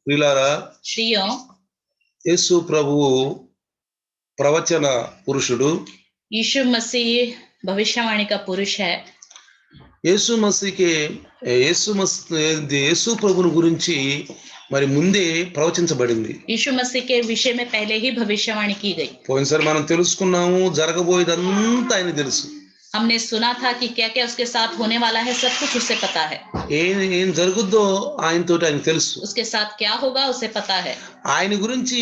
ప్రియులారా, श्रीयों, యేసు ప్రభువు ప్రవచన పురుషుడు. यीशु मसीह भविष्यवाणी का पुरुष है. యేసు ప్రభుని గురించి మరి ముందే ప్రవచించబడింది. यीशु मसीह के विषय में पहले ही भविष्यवाणी की गई. పోయినసారి మనం తెలుసుకున్నాము, జరగబోయేదంతా ఆయన తెలుసు. हमने सुना था कि क्या क्या उसके साथ होने वाला है, सब कुछ उसे पता है. ఏం జరుగుద్దో ఆయనతోటి ఆయన తెలుసు. उसके साथ क्या होगा उसे पता है. ఆయన గురించి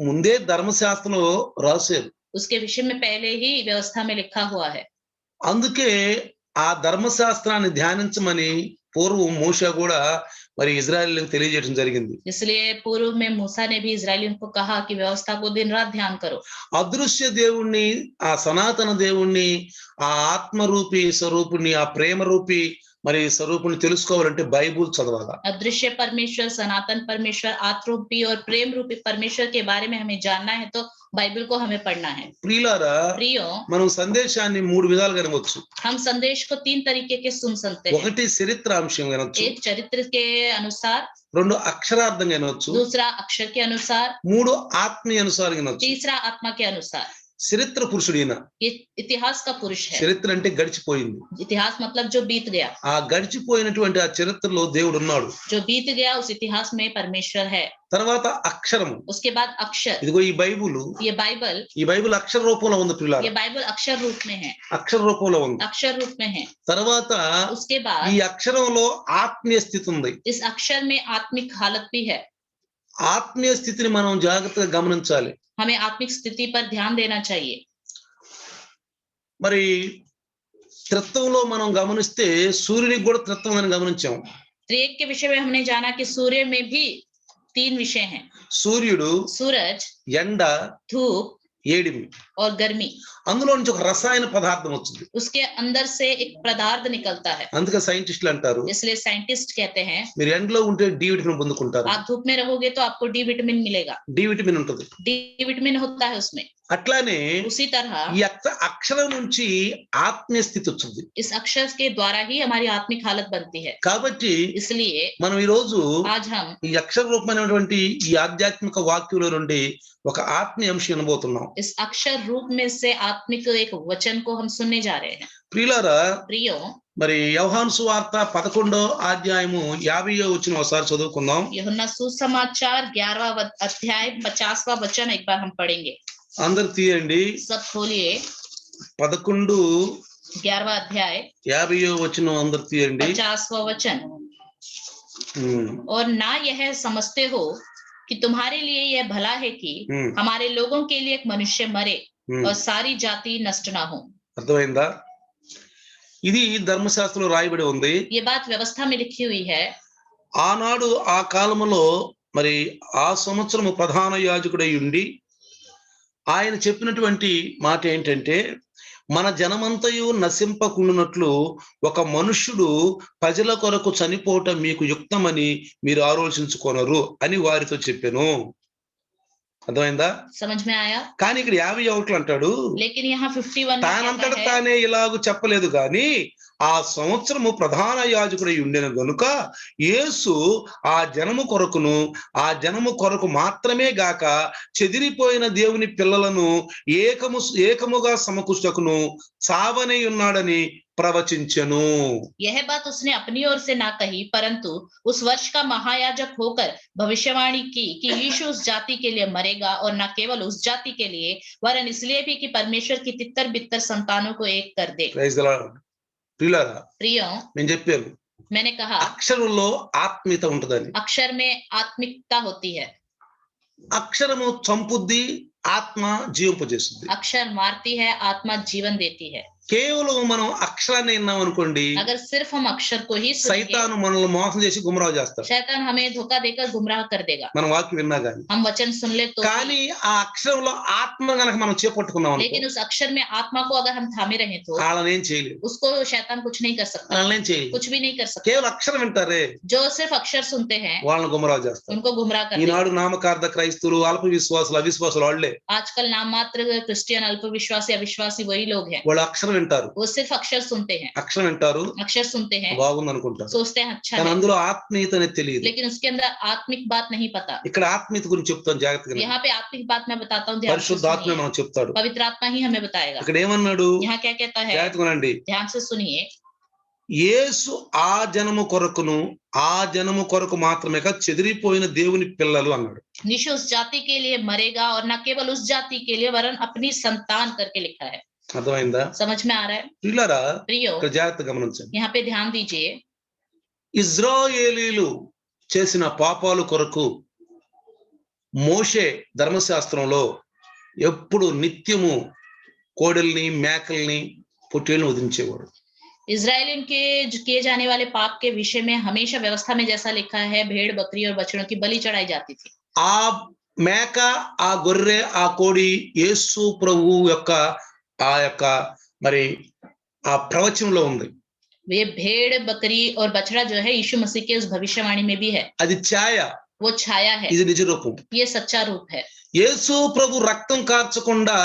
ముందే ధర్మశాస్త్రంలో రాశారు. उसके विषय में पहले ही व्यवस्था में लिखा हुआ है. అందుకే ఆ ధర్మశాస్త్రాన్ని ధ్యానించమని పూర్వం మోషే కూడా మరి ఇజ్రాయేలులకు తెలియజేయడం జరిగింది. इसलिए पूर्व में मूसा ने भी इजरायलियों को कहा कि व्यवस्था को दिन रात ध्यान करो. అదృశ్య దేవుణ్ణి, ఆ సనాతన దేవుణ్ణి, ఆ ఆత్మరూపి స్వరూపుని, ఆ ప్రేమ రూపి మరి స్వరూపుని తెలుసుకోవాలంటే బైబుల్ చదవాలా. अदृश्य परमेश्वर, सनातन परमेश्वर, आत्मरूपी और प्रेम रूपी परमेश्वर के बारे में हमें जानना है तो बाइबल को हमें पढ़ना है. ప్రియులారా, మనం సందేశాన్ని 3 విధాలుగా వినవచ్చు. हम संदेश को 3 तरीके के सुन सकते हैं. ఒకటి చరిత్రాంశం వినొచ్చు, एक चरित्र के अनुसार, 2 అక్షరార్థంగా వినొచ్చు, दूसरा अक्षर के अनुसार, 3 ఆత్మీయ అనుసారం వినొచ్చు. तीसरा आत्मा के अनुसार. చరిత్ర పురుషుడిన, ये इतिहास का पुरुष है. చరిత్ర అంటే గడిచిపోయింది. इतिहास मतलब जो बीत गया. ఆ గడిచిపోయినటువంటి ఆ చరిత్రలో దేవుడు ఉన్నాడు. जो बीत गया उस इतिहास में परमेश्वर है. తర్వాత అక్షరము, उसके बाद अक्षर. ఇదిగో ఈ బైబుల్, ఈ బైబుల్ అక్షర రూపంలో ఉంది ప్రియులారా. ये बाइबल अक्षर रूप में है. అక్షర రూపంలో ఉంది. अक्षर रूप में है. తర్వాత उसके बाद ఈ అక్షరంలో ఆత్మీయ స్థితి ఉంది. इस अक्षर में आत्मिक हालत भी है. ఆత్మీయ స్థితిని మనం జాగ్రత్తగా గమనించాలి. हमें आत्मिक स्थिति पर ध्यान देना चाहिए. మరి త్రిత్వంలో మనం గమనిస్తే సూర్యునికి కూడా త్రిత్వం అని గమనించాం. त्रिएक के विषय में हमने जाना कि सूर्य में भी 3 विषय हैं. సూర్యుడు, सूरज, ఎండ, धूप ఏడిమి. और गर्मी. అందులో నుంచి ఒక రసాయన పదార్థం వచ్చింది. उसके अंदर से एक पदार्थ निकलता है. అందుకే సైంటిస్టులు అంటారు, इसलिए साइंटिस्ट कहते हैं మీరు ఎండలో ఉంటే డి విటమిన్ పొందుకుంటారు. आप धूप में रहोगे तो आपको डी विटामिन मिलेगा. డి విటమిన్ ఉంటుంది. डी विटामिन होता है उसमें. అట్లానే उसी तरह ఈ అక్షరం నుంచి ఆత్మీయ స్థితి వచ్చింది. इस अक्षर के द्वारा ही हमारी आत्मिक हालत बनती है. కాబట్టి इसलिए మనం ఈ రోజు आज हम ఈ అక్షర రూపమైనటువంటి ఈ ఆధ్యాత్మిక వాక్యంలో నుండి ఒక ఆత్మీయ అంశం వినబోతున్నాం. इस अक्षर रूप में से आत्मिक एक वचन को हम सुनने जा रहे हैं. ప్రియులారా, प्रियो, మరి యోహాను సువార్త 11వ అధ్యాయము 50వ వచనం ఒకసారి చదువుకుందాం. यूहन्ना सुसमाचार 11वां अध्याय 50वां वचन एक बार हम पढ़ेंगे. అందరు తీయండి. सब खोलिए. 11 11वां अध्याय 50వ వచనం అందరు తీయండి. 50वां वचन. और ना यह समझते हो कि तुम्हारे लिए यह भला है कि हमारे लोगों के लिए एक मनुष्य मरे और सारी जाति नष्ट ना हो. అర్థమైందా? ఇది ధర్మశాస్త్రంలో రాయబడి ఉంది. ये बात व्यवस्था में लिखी हुई है. ఆనాడు ఆ కాలములో మరి ఆ సంవత్సరము ప్రధాన యాజకుడై ఉండి ఆయన చెప్పినటువంటి మాట ఏంటంటే, మన జనమంతయు నశింపకుండునట్లు ఒక మనుష్యుడు ప్రజల కొరకు చనిపోవటం మీకు యుక్తమని మీరు ఆలోచించుకొనరు అని వారితో చెప్పాను. అర్థమైందా? समझ में आया? కానీ ఇక్కడ 51 అంటాడు, लेकिन यहाँ 51 తానంతట తానే ఇలాగూ చెప్పలేదు గాని ఆ సంవత్సరము ప్రధాన యాజకుడై ఉండెను గనుక యేసు ఆ జనము కొరకు మాత్రమే గాక చెదిరిపోయిన దేవుని పిల్లలను ఏకముగా సమకూర్చుటకును చావనై ఉన్నాడని ప్రవచించెను. यह बात उसने अपनी ओर से ना कही, परंतु उस वर्ष का महायाजक होकर भविष्यवाणी की कि यीशु उस जाति के लिए मरेगा और न केवल उस जाति के लिए वरन इसलिए भी कि परमेश्वर की तितर बितर संतानों को एक कर दे. प्रियो, నేను చెప్పాను, मैंने कहा అక్షరంలో ఆత్మీయత ఉంటదని. अक्षर में आत्मिकता होती है. అక్షరము చంపుద్ది, ఆత్మ జీవింపజేస్తుంది. अक्षर मारती है, आत्मा जीवन देती है. కేవలం మనం అక్షరాన్ని విన్నాం అనుకోండి, अगर सिर्फ हम अक्षर को ही सुनेंगे, సైతాను మనల్ని మోసం చేసి గుమ్రాహ్ చేస్తాడు. शैतान हमें धोखा देकर गुमराह कर देगा. మనం వాక్యం విన్నా గాని. हम वचन सुन ले तो, కానీ ఆ అక్షరంలో ఆత్మ గనక మనం చేపట్టుకున్నాం అనుకో, लेकिन उस अक्षर में आत्मा को अगर हम थामे रहे तो వాళ్ళని ఏం చేయలేదు. उसको शैतान कुछ नहीं कर सकता. వాళ్ళని ఏం చేయలేదు. कुछ भी नहीं कर सकता. కేవలం అక్షరం వింటారే, जो सिर्फ अक्षर सुनते हैं వాళ్ళని గుమ్రాహ్ చేస్తారు. उनको गुमराह कर देगा. ఈనాడు నామకార్థ క్రైస్తవులు, అల్ప విశ్వాసులు, అవిశ్వాసులు వాళ్ళే. आजकल नाम मात्र क्रिश्चियन, अल्प विश्वासी, अविश्वासी वही लोग हैं. వాళ్ళు అక్షరం వింటారు, वो सिर्फ अक्षर सुनते हैं, అక్షరం వింటారు, अक्षर सुनते हैं, బాగుంది అనుకుంటారు, सोचते हैं अच्छा కానీ है, అందులో ఆత్మీయత అనేది తెలియదు. लेकिन उसके अंदर आत्मिक बात नहीं पता। ఇక్కడ ఆత్మీయత గురించి చెప్తాను జాగ్రత్తగా. यहाँ पे आत्मिक बात मैं बताता हूँ, ध्यान से పరిశుద్ధాత్మే सुनिए। మనం చెప్తాడు. पवित्र आत्मा ही हमें बताएगा। ఇక్కడ ఏమన్నాడు यहाँ क्या कहता है, జాగ్రత్తగా వినండి. ध्यान से सुनिए। యేసు ఆ జనము కొరకు మాత్రమే కాదు చెదిరిపోయిన దేవుని పిల్లలు అన్నాడు. यीशु उस जाति के लिए मरेगा और न केवल उस जाति के लिए वरन अपनी संतान करके लिखा है। అర్థమైందా? समझ में आ रहा है పిల్లరా, प्रियो? ఇక్కడ జాగ్రత్తగా గమనించండి. यहाँ पे ध्यान दीजिए। ఇజ్రాయేలీలు చేసిన పాపాలు కొరకు మోషే ధర్మశాస్త్రంలో ఎప్పుడు నిత్యము కోడెల్ని మేకల్ని పొట్టేళ్ళని వధించేవాడు. इजराइलियन के किए जाने वाले पाप के विषय में हमेशा व्यवस्था में जैसा लिखा है, भेड़ बकरी और बछड़ों की बलि चढ़ाई जाती थी। ఆ మేక, ఆ గొర్రె, ఆ కోడి యేసు ప్రభువు యొక్క ఆ యొక్క మరి ఆ ప్రవచనంలో ఉంది. वे भेड़ बकरी और बछड़ा जो है यीशु मसीह के उस भविष्यवाणी में भी है। అది ఛాయ, वो छाया है, ఇది నిజ రూపం. ये सच्चा रूप है। యేసు ప్రభు రక్తం కార్చకుండా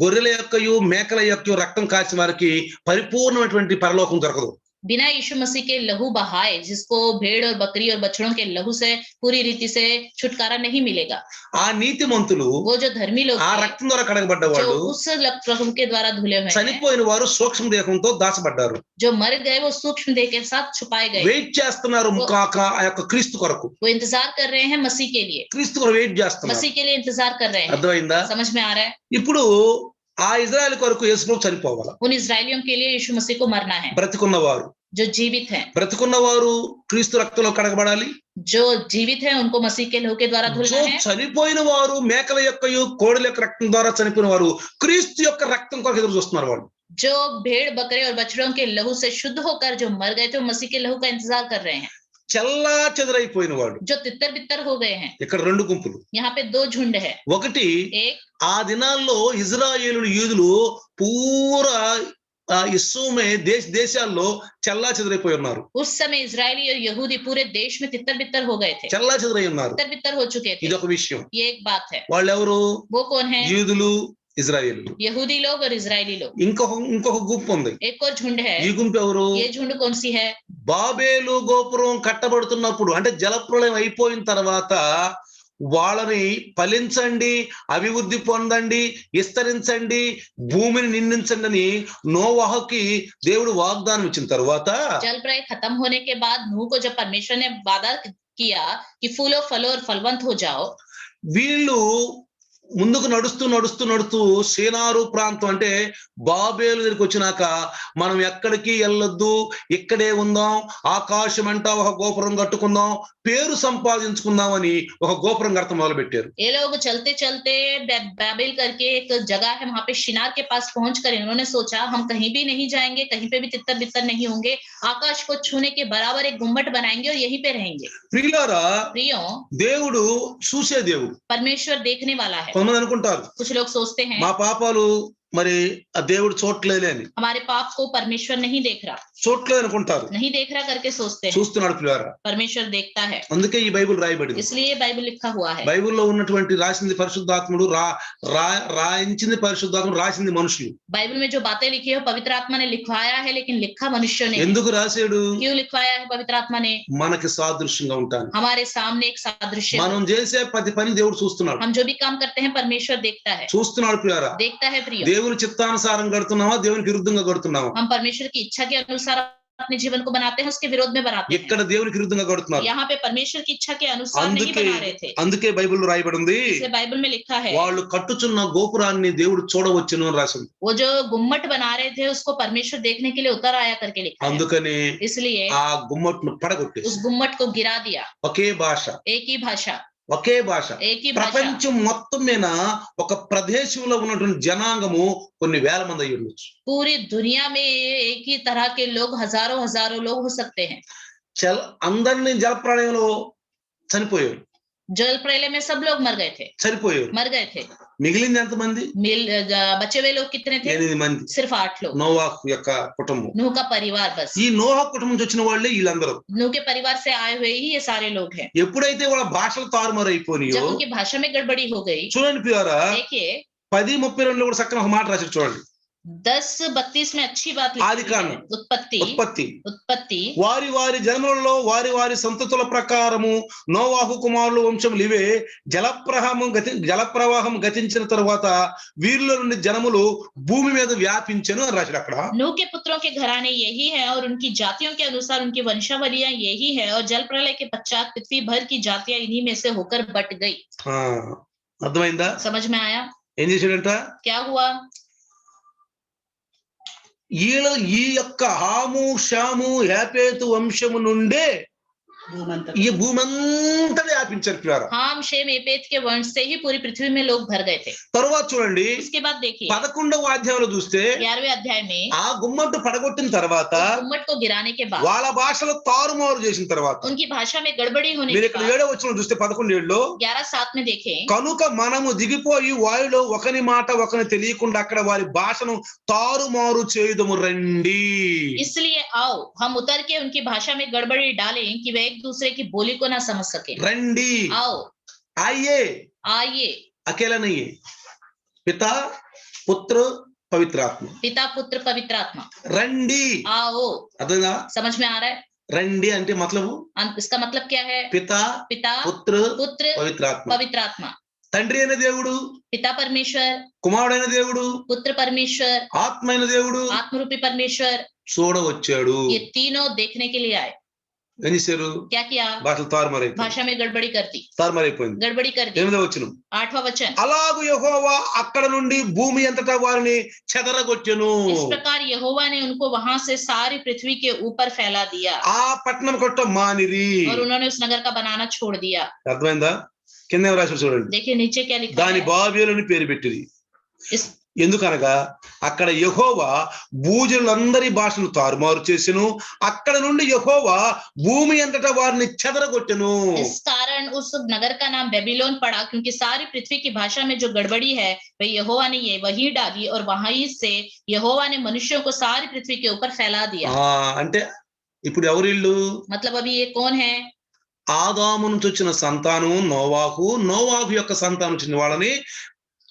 గొర్రెల యొక్కయు మేకల యొక్కయు రక్తం కార్చిన వారికి పరిపూర్ణమైనటువంటి పరలోకం దొరకదు. बिना यीशु मसीह के लहू बहाए जिसको भेड़ और बकरी और बछड़ों के लहू से पूरी रीति से छुटकारा नहीं मिलेगा। ఆ నీతిమంతులు, वो जो धर्मी लोग ఆ थे, రక్తం ద్వారా కడగబడ్డ जो వాళ్ళు, उस प्रभु के द्वारा धुले हुए हैं, చనిపోయిన వారు సూక్ష్మ దేహంతో దాచబడ్డారు. जो मर गए वो सूक्ष्म देह के साथ छुपाए गए। వెయిట్ చేస్తున్నారు ఆ యొక్క క్రీస్తు కొరకు. वो इंतजार कर रहे हैं मसीह के लिए, క్రీస్తు కొరకు వెయిట్ చేస్తున్నారు. मसीह के लिए इंतजार कर रहे हैं। అర్థమైందా? समझ में आ रहा है? ఇప్పుడు ఆ ఇజ్రాయెల్ కొరకు యేసు ప్రభు చనిపోవాలి. उन इजरायलियों के लिए यीशु मसीह को मरना है। బ్రతికున్నవారు, जो जीवित हैं, బ్రతికున్నవారు క్రీస్తు రక్తంలో కడగబడాలి. जो जीवित है उनको मसीह के लहू के द्वारा धुलना है। చనిపోయిన వారు మేకల యొక్కయు కోడెల యొక్క రక్తం ద్వారా చనిపోయిన వారు క్రీస్తు యొక్క రక్తం కొరకు ఎదురు చూస్తున్నారు. వాళ్ళు जो भेड़ बकरे और बछड़ों के लहू से शुद्ध होकर जो मर गए थे वो मसीह के लहू का इंतजार कर रहे हैं। చల్లా చెదరైపోయిన వాడు. जो तितर बितर हो गए हैं। ఇక్కడ రెండు గుంపులు. यहाँ पे दो झुंड है। ఒకటి, एक, ఆ దినాల్లో ఇజ్రాయేలు యూదులు పూరా ఇస్సోమే దేశాల్లో చల్లా చెదరైపోయి ఉన్నారు. उस समय इजरायली और यहूदी पूरे देश में तितर बितर हो गए थे, చల్లా చెదరై ఉన్నారు. तितर बितर हो चुके थे। ఇది ఒక విషయం. ये एक बात है। వాళ్ళు ఎవరు? वो कौन है? యూదులు, ఇజ్రాయేలు. यहूदी लोग और इजरायली लोग। ఇంకొక గుంపు ఉంది. एक और झुंड है। ఈ గుంపు ఎవరు? ये झुंड कौन सी है? బాబేలు గోపురం కట్టబడుతున్నప్పుడు అంటే జలప్రళయం అయిపోయిన తర్వాత వాళ్ళని ఫలించండి, అభివృద్ధి పొందండి, విస్తరించండి, భూమిని నిందించండి అని నోవాహుకి దేవుడు వాగ్దానం ఇచ్చిన తర్వాత, जल प्रलय खत्म होने के बाद नूह को जब परमेश्वर ने वादा किया कि फूलो फलो और फलवंत हो जाओ, వీళ్ళు ముందుకు నడుస్తూ సీనారు ప్రాంతం అంటే బాబేలు దగ్గరికి వచ్చినాక మనం ఎక్కడికి వెళ్ళొద్దు, ఇక్కడే ఉందాం, ఆకాశం అంట ఒక గోపురం కట్టుకుందాం, పేరు సంపాదించుకుందాం అని ఒక గోపురం కడతాం మొదలు పెట్టారు. ये लोग चलते चलते बाबेल करके एक जगह है, वहां पे शिनार के पास पहुंचकर इन्होंने सोचा हम कहीं भी नहीं जाएंगे, कहीं पे भी तितर बितर नहीं होंगे, आकाश को छूने के बराबर एक गुम्बट बनाएंगे और यहीं पे रहेंगे। ప్రియులారా, प्रियो, దేవుడు చూసే దేవుడు. परमेश्वर देखने वाला है। కొంతమంది అనుకుంటారు कुछ लोग सोचते हैं మా పాపాలు మరి ఆ దేవుడు చూడట్లేదు అని. हमारे पाप को परमेश्वर नहीं देख रहा, చూడట్లేదు అనుకుంటారు. नहीं देख रहा करके सोचते हैं। చూస్తున్నాడు ప్రియులారా. परमेश्वर देखता है, అందుకే ఈ బైబిల్ రాయబడింది. इसलिए बाइबल लिखा हुआ है। బైబిల్లో ఉన్నటువంటి రాసింది పరిశుద్ధాత్ముడు, రాయించింది పరిశుద్ధాత్ముడు, రాసింది మనుషులు. बाइबल में जो बातें लिखी है पवित्र आत्मा ने लिखवाया है, लेकिन लिखा मनुष्य ने। ఎందుకు రాశాడు? क्यों लिखवाया है पवित्र आत्मा ने? మనకి సాదృశ్యంగా ఉంటాను. हमारे सामने एक सादृश्य, మనం చేసే ప్రతి పని దేవుడు చూస్తున్నాడు. हम जो भी काम करते हैं परमेश्वर देखता है, చూస్తున్నాడు ప్రియులారా. देखता है प्रियो। దేవుని చిత్తానుసారం కడుతున్నావా, దేవునికి విరుద్ధంగా కడుతున్నావా? हम परमेश्वर की इच्छा के अनुसार अपने जीवन को बनाते हैं, उसके विरोध में बनाते हैं। ఇక్కడ దేవునికి విరుద్ధంగా కడుతున్నారు. यहाँ पे परमेश्वर की इच्छा के अनुसार नहीं बना रहे थे, అందుకే బైబిల్లో రాయబడింది, इसलिए बाइबल में लिखा है వాళ్ళు కట్టుచున్న గోపురాన్ని దేవుడు చూడవచ్చును అని రాసింది. वो जो गुम्मट बना रहे थे उसको परमेश्वर देखने के लिए उतर आया करके लिखा है। అందుకని इसलिए ఆ గుమ్మట్ను పడగొట్టేసి उस गुम्मट को गिरा दिया। ఒకే భాష, एक ही भाषा, ఒకే భాష. एक ही भाषा। ప్రపంచం మొత్తం మీద ఒక ప్రదేశంలో ఉన్నటువంటి జనాంగము కొన్ని వేల మంది అయి ఉండొచ్చు. पूरी दुनिया में एक ही तरह के लोग हजारों लोग हो सकते हैं। అందరినీ జలప్రళయంలో చనిపోయారు. जल प्रलय में सब लोग मर गए थे। మిగిలింది ఎంతమంది? बचे हुए लोग कितने थे? 8 మంది. सिर्फ 8 लोग। నోవాహు యొక్క కుటుంబం, नूह का परिवार बस। ఈ నోవాహు కుటుంబం నుంచి వచ్చిన వాళ్ళే వీళ్ళందరూ. नूह के परिवार से आए हुए ही ये सारे लोग हैं। ఎప్పుడైతే వాళ్ళ భాషలు తారుమారు అయిపోయినాయో, जब उनकी भाषा में गड़बड़ी हो गई, చూడండి ప్రియులారా, देखिए 10:32 కూడా చక్కని ఒక మాట రాశారు చూడండి. 10:32 में अच्छी बात लिखी है। ఆదికాండం. उत्पत्ति ఉత్పత్తి వారి వారి జన్మలలో వారి వారి సంతతుల ప్రకారము నోవాహు కుమారుల వంశములు ఇవే. జలప్రవాహం గతించిన తరువాత వీరిలో నుండి జనములు భూమి మీద వ్యాపించెను అని రాశాడు అక్కడ. नूह के पुत्रों के घराने यही है और उनकी जातियों के अनुसार उनकी वंशावलियां यही है और जल प्रलय के पश्चात पृथ्वी भर की जातियां इन्हीं में से होकर बट गई। అర్థమైందా? समझ में आया ఏం చేశాడంట? क्या हुआ? ఈ యొక్క హాము షాము యాపేతు వంశము నుండే ఈ భూమి అంతా వ్యాపించారు పిల్లారా. हाम शेम एपेत के वंश से ही पूरी पृथ्वी में लोग भर गए थे। తరువాత చూడండి इसके बाद देखिए 11వ అధ్యాయంలో చూస్తే 11वें अध्याय में ఆ గుమ్మట్టు పడగొట్టిన తర్వాత गुम्मट को गिराने के बाद వాళ్ళ భాషలో తారుమారు చేసిన తర్వాత उनकी भाषा में गड़बड़ी होने మీరు के ఇక్కడ बाद 7వ వచనం చూస్తే 11:7లో 11:7 में देखें కనుక మనము దిగిపోయి వాయులో ఒకని మాట ఒకని తెలియకుండా అక్కడ వారి భాషను తారుమారు చేయుదము రండి. इसलिए आओ हम उतर के उनकी भाषा में गड़बड़ी डालें कि वे एक दूसरे की बोली को ना समझ सके। రండి आओ आइए आइए अकेला नहीं है, पिता पुत्र पवित्र आत्मा. पिता पुत्र पवित्र आत्मा రండి आओ। అదేనా? समझ में आ रहा है? రండి అంటే మతలబు इसका मतलब क्या है? పితా पिता పుత్ర पुत्र పవిత్ర ఆత్మ. पवित्र आत्मा। తండ్రి అయిన దేవుడు, पिता परमेश्वर, కుమారుడైన దేవుడు, पुत्र परमेश्वर, ఆత్మ అయిన దేవుడు आत्मरूपी परमेश्वर, చూడవచ్చాడు. ये तीनों देखने के लिए आए। ఏం చేశారు? क्या किया? భాషలు తారుమారైపోయింది. भाषा में गड़बड़ी कर दी, తారుమారైపోయింది. गड़बड़ी कर दी। 8వ వచనం 8वां वचन అలాగు యెహోవా అక్కడ నుండి భూమి అంతటా వారిని చెదరగొట్టెను. इस प्रकार यहोवा ने उनको वहां से सारी पृथ्वी के ऊपर फैला दिया ఆ పట్టణం కొట్ట మానిరి. और उन्होंने उस नगर का बनाना छोड़ दिया। అర్థమైందా? కింద ఏం రాశారు చూడండి. देखिए नीचे क्या लिखा దాని है? బాబేలు అని పేరు పెట్టింది. इस ఎందుకనగా అక్కడ యెహోవా భూజనులందరి భాషను తారుమారు చేసెను. అక్కడ నుండి యెహోవా భూమి అంతటా వారిని చెదరగొట్టెను. इस कारण उस नगर का नाम बेबीलोन पड़ा क्योंकि सारी पृथ्वी की भाषा में जो गड़बड़ी है वह यहोवा ने ये वही डाली और वहीं से यहोवा ने मनुष्यों को सारी पृथ्वी के ऊपर फैला दिया। అంటే ఇప్పుడు ఎవరిళ్ళు? मतलब अभी ये कौन है? ఆదాము నుంచి వచ్చిన సంతానం నోవాహు, నోవాహు యొక్క సంతానం వచ్చిన వాళ్ళని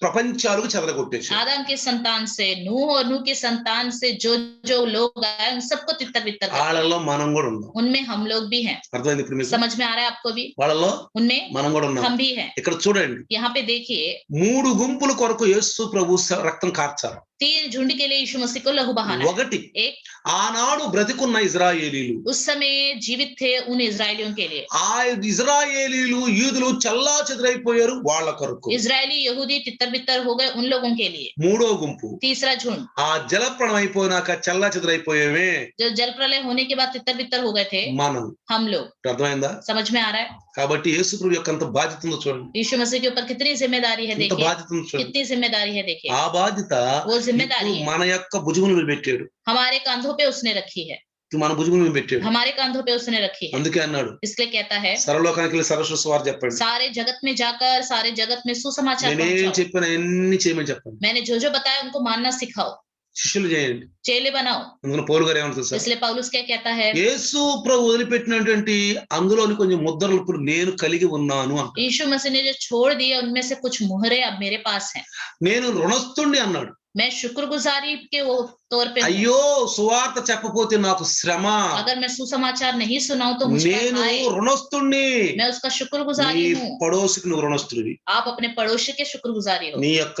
ప్రపంచాలకు చెదరగొట్టేసి आदम के संतान से नूह और नूह के संतान से जो जो लोग आए उन सबको तितर बितर कर दिया। వాళ్ళలో మనం కూడా ఉన్నాం. उनमें हम लोग भी हैं। అర్థమైంది ఇప్పుడు మీకు? समझ में आ रहा है आपको भी? వాళ్ళలో उनमें మనం కూడా ఉన్నాం. हम भी हैं। ఇక్కడ చూడండి यहाँ पे देखिए 3 గుంపుల కొరకు యేసు ప్రభు రక్తం కార్చారు. 3 झुंड के लिए यीशु मसीह को लहू बहाना है। ఒకటి एक ఆనాడు బ్రతికున్న ఇజ్రాయేలీలు, उस समय जीवित थे उन इजरायलियों के लिए। ఆ ఇజ్రాయేలీలు యూదులు చల్లా చెదరైపోయారు వాళ్ళ కొరకు. इजरायली यहूदी तितर बितर हो गए उन लोगों के लिए। మూడో గుంపు तीसरा झुंड ఆ జలప్రణం అయిపోయినాక చల్లా చెదరైపోయేవే जो जल प्रलय होने के बाद तितर बितर हो गए थे మనం. हम लोग। అర్థమైందా? समझ में आ रहा है? కాబట్టి యేసు ప్రభు యొక్క అంత బాధ్యత ఉందో చూడండి. यीशु मसीह के ऊपर कितनी जिम्मेदारी है ఎంత देखिए, బాధ్యత ఉందో చూడండి. कितनी जिम्मेदारी है देखिए। ఆ బాధ్యత वो जिम्मेदारी ఇప్పుడు है మన యొక్క భుజముల మీద పెట్టాడు. हमारे कांधों पे उसने रखी है, మన భుజముల మీద పెట్టాడు. हमारे कांधों पे उसने रखी है। అందుకే అన్నాడు इसलिए कहता है సర్వలోకానికి వెళ్ళి సర్వసువార్త చెప్పండి. सारे जगत में जाकर सारे जगत में सुसमाचार నేనేం पहुंचाओ। చెప్పినా ఎన్ని చేయమని చెప్పండి. मैंने जो जो बताया उनको मानना सिखाओ, శిష్యులు చేయండి. चेले बनाओ। అందుకని పౌలు గారు ఏమని తెలుసా? इसलिए पौलुस क्या कहता है? యేసు ప్రభు వదిలిపెట్టినటువంటి అందులోని కొంచెం ముద్రలు ఇప్పుడు నేను కలిగి ఉన్నాను అంట. यीशु मसीह ने जो छोड़ दिए उनमें से कुछ मुहरे अब मेरे पास हैं। నేను రుణస్థుణ్ణి అన్నాడు. मैं शुक्रगुजारी के वो तौर पे हूं। అయ్యో సువార్త చెప్పపోతే నాకు శ్రమ. अगर मैं सुसमाचार नहीं सुनाऊं तो मुझ पर నేను आए। రుణస్థుణ్ణి. मैं उसका शुक्रगुजारी నీ हूँ। పడోసికి నువ్వు రుణస్థుడివి. आप अपने पड़ोसी के शुक्रगुजारी हो, నీ యొక్క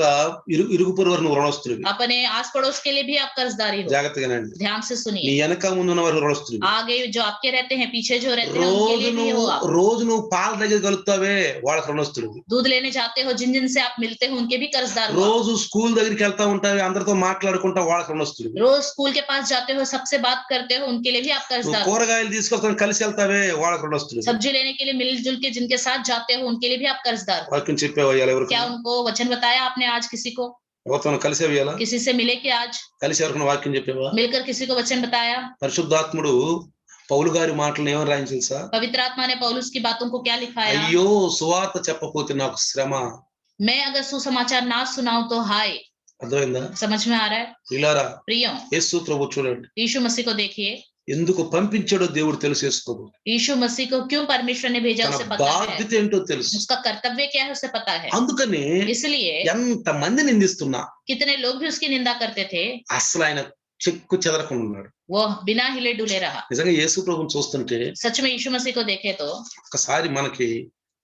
ఇరుగు పొరుగు నువ్వు రుణస్థుడివి. अपने आस पड़ोस के लिए भी आप कर्जदारी हो। జాగ్రత్తగానండి. ध्यान से నీ सुनिए, వెనక ముందు ఉన్న వారు రుణస్థుడివి. आगे जो आपके रहते हैं पीछे जो रहते हैं उनके రోజు लिए भी हो आप। నువ్వు పాల దగ్గర కలుగుతావే వాళ్ళకి రుణస్థుడివి. दूध लेने जाते हो जिन जिन से आप मिलते हो उनके भी कर्जदार हो। రోజు స్కూల్ దగ్గరికి వెళ్తా ఉంటావు అందరితో మాట్లాడుకుంటా వాళ్ళకి రుణస్థుడివి. रोज स्कूल के पास जाते हो सबसे बात करते हो उनके लिए भी आप నువ్వు कर्जदार हो। కూరగాయలు తీసుకొస్తాను కలిసి వెళ్తావే వాళ్ళకి రుణస్థుడివి. सब्जी लेने के लिए मिलजुल के जिनके साथ जाते हो उनके लिए भी आप कर्जदार हो। వాక్యం చెప్పేవా ఎవరికి? क्या उनको वचन बताया आपने आज किसी को? ఎవరితో కలిసి వేయాలా? किसी से मिले कि आज కలిసి ఎవరికైనా వాక్యం చెప్పేవా? मिलकर किसी को वचन बताया? పరిశుద్ధాత్ముడు పౌలు గారి మాటలను ఏమని రాయించి తెలుసా? पवित्र आत्मा ने पौलुस की बातों को क्या लिखाया? అయ్యో సువార్త చెప్పకపోతే నాకు శ్రమ. मैं अगर सुसमाचार ना सुनाऊं तो हाय। అర్థమైందా? समझ में आ रहा है? ప్రియులారా प्रियो యేసు ప్రభు చూడండి यीशु मसीह को देखिए, ఎందుకు పంపించాడో దేవుడు తెలిసేసుకోడు. यीशु मसीह को क्यों परमेश्वर ने भेजा తన उसे पता है, బాధ్యత ఏంటో తెలుసు. उसका कर्तव्य क्या है उसे पता है. అందుకని इसलिए ఎంత మంది నిందిస్తున్నా कितने लोग भी उसकी निंदा करते थे, అసలు ఆయన చెక్కు చెదరకుండా ఉన్నాడు. वो बिना हिले डुले रहा. నిజంగా యేసు ప్రభువుని చూస్తుంటే सच में यीशु मसीह को देखे तो ఒకసారి మనకి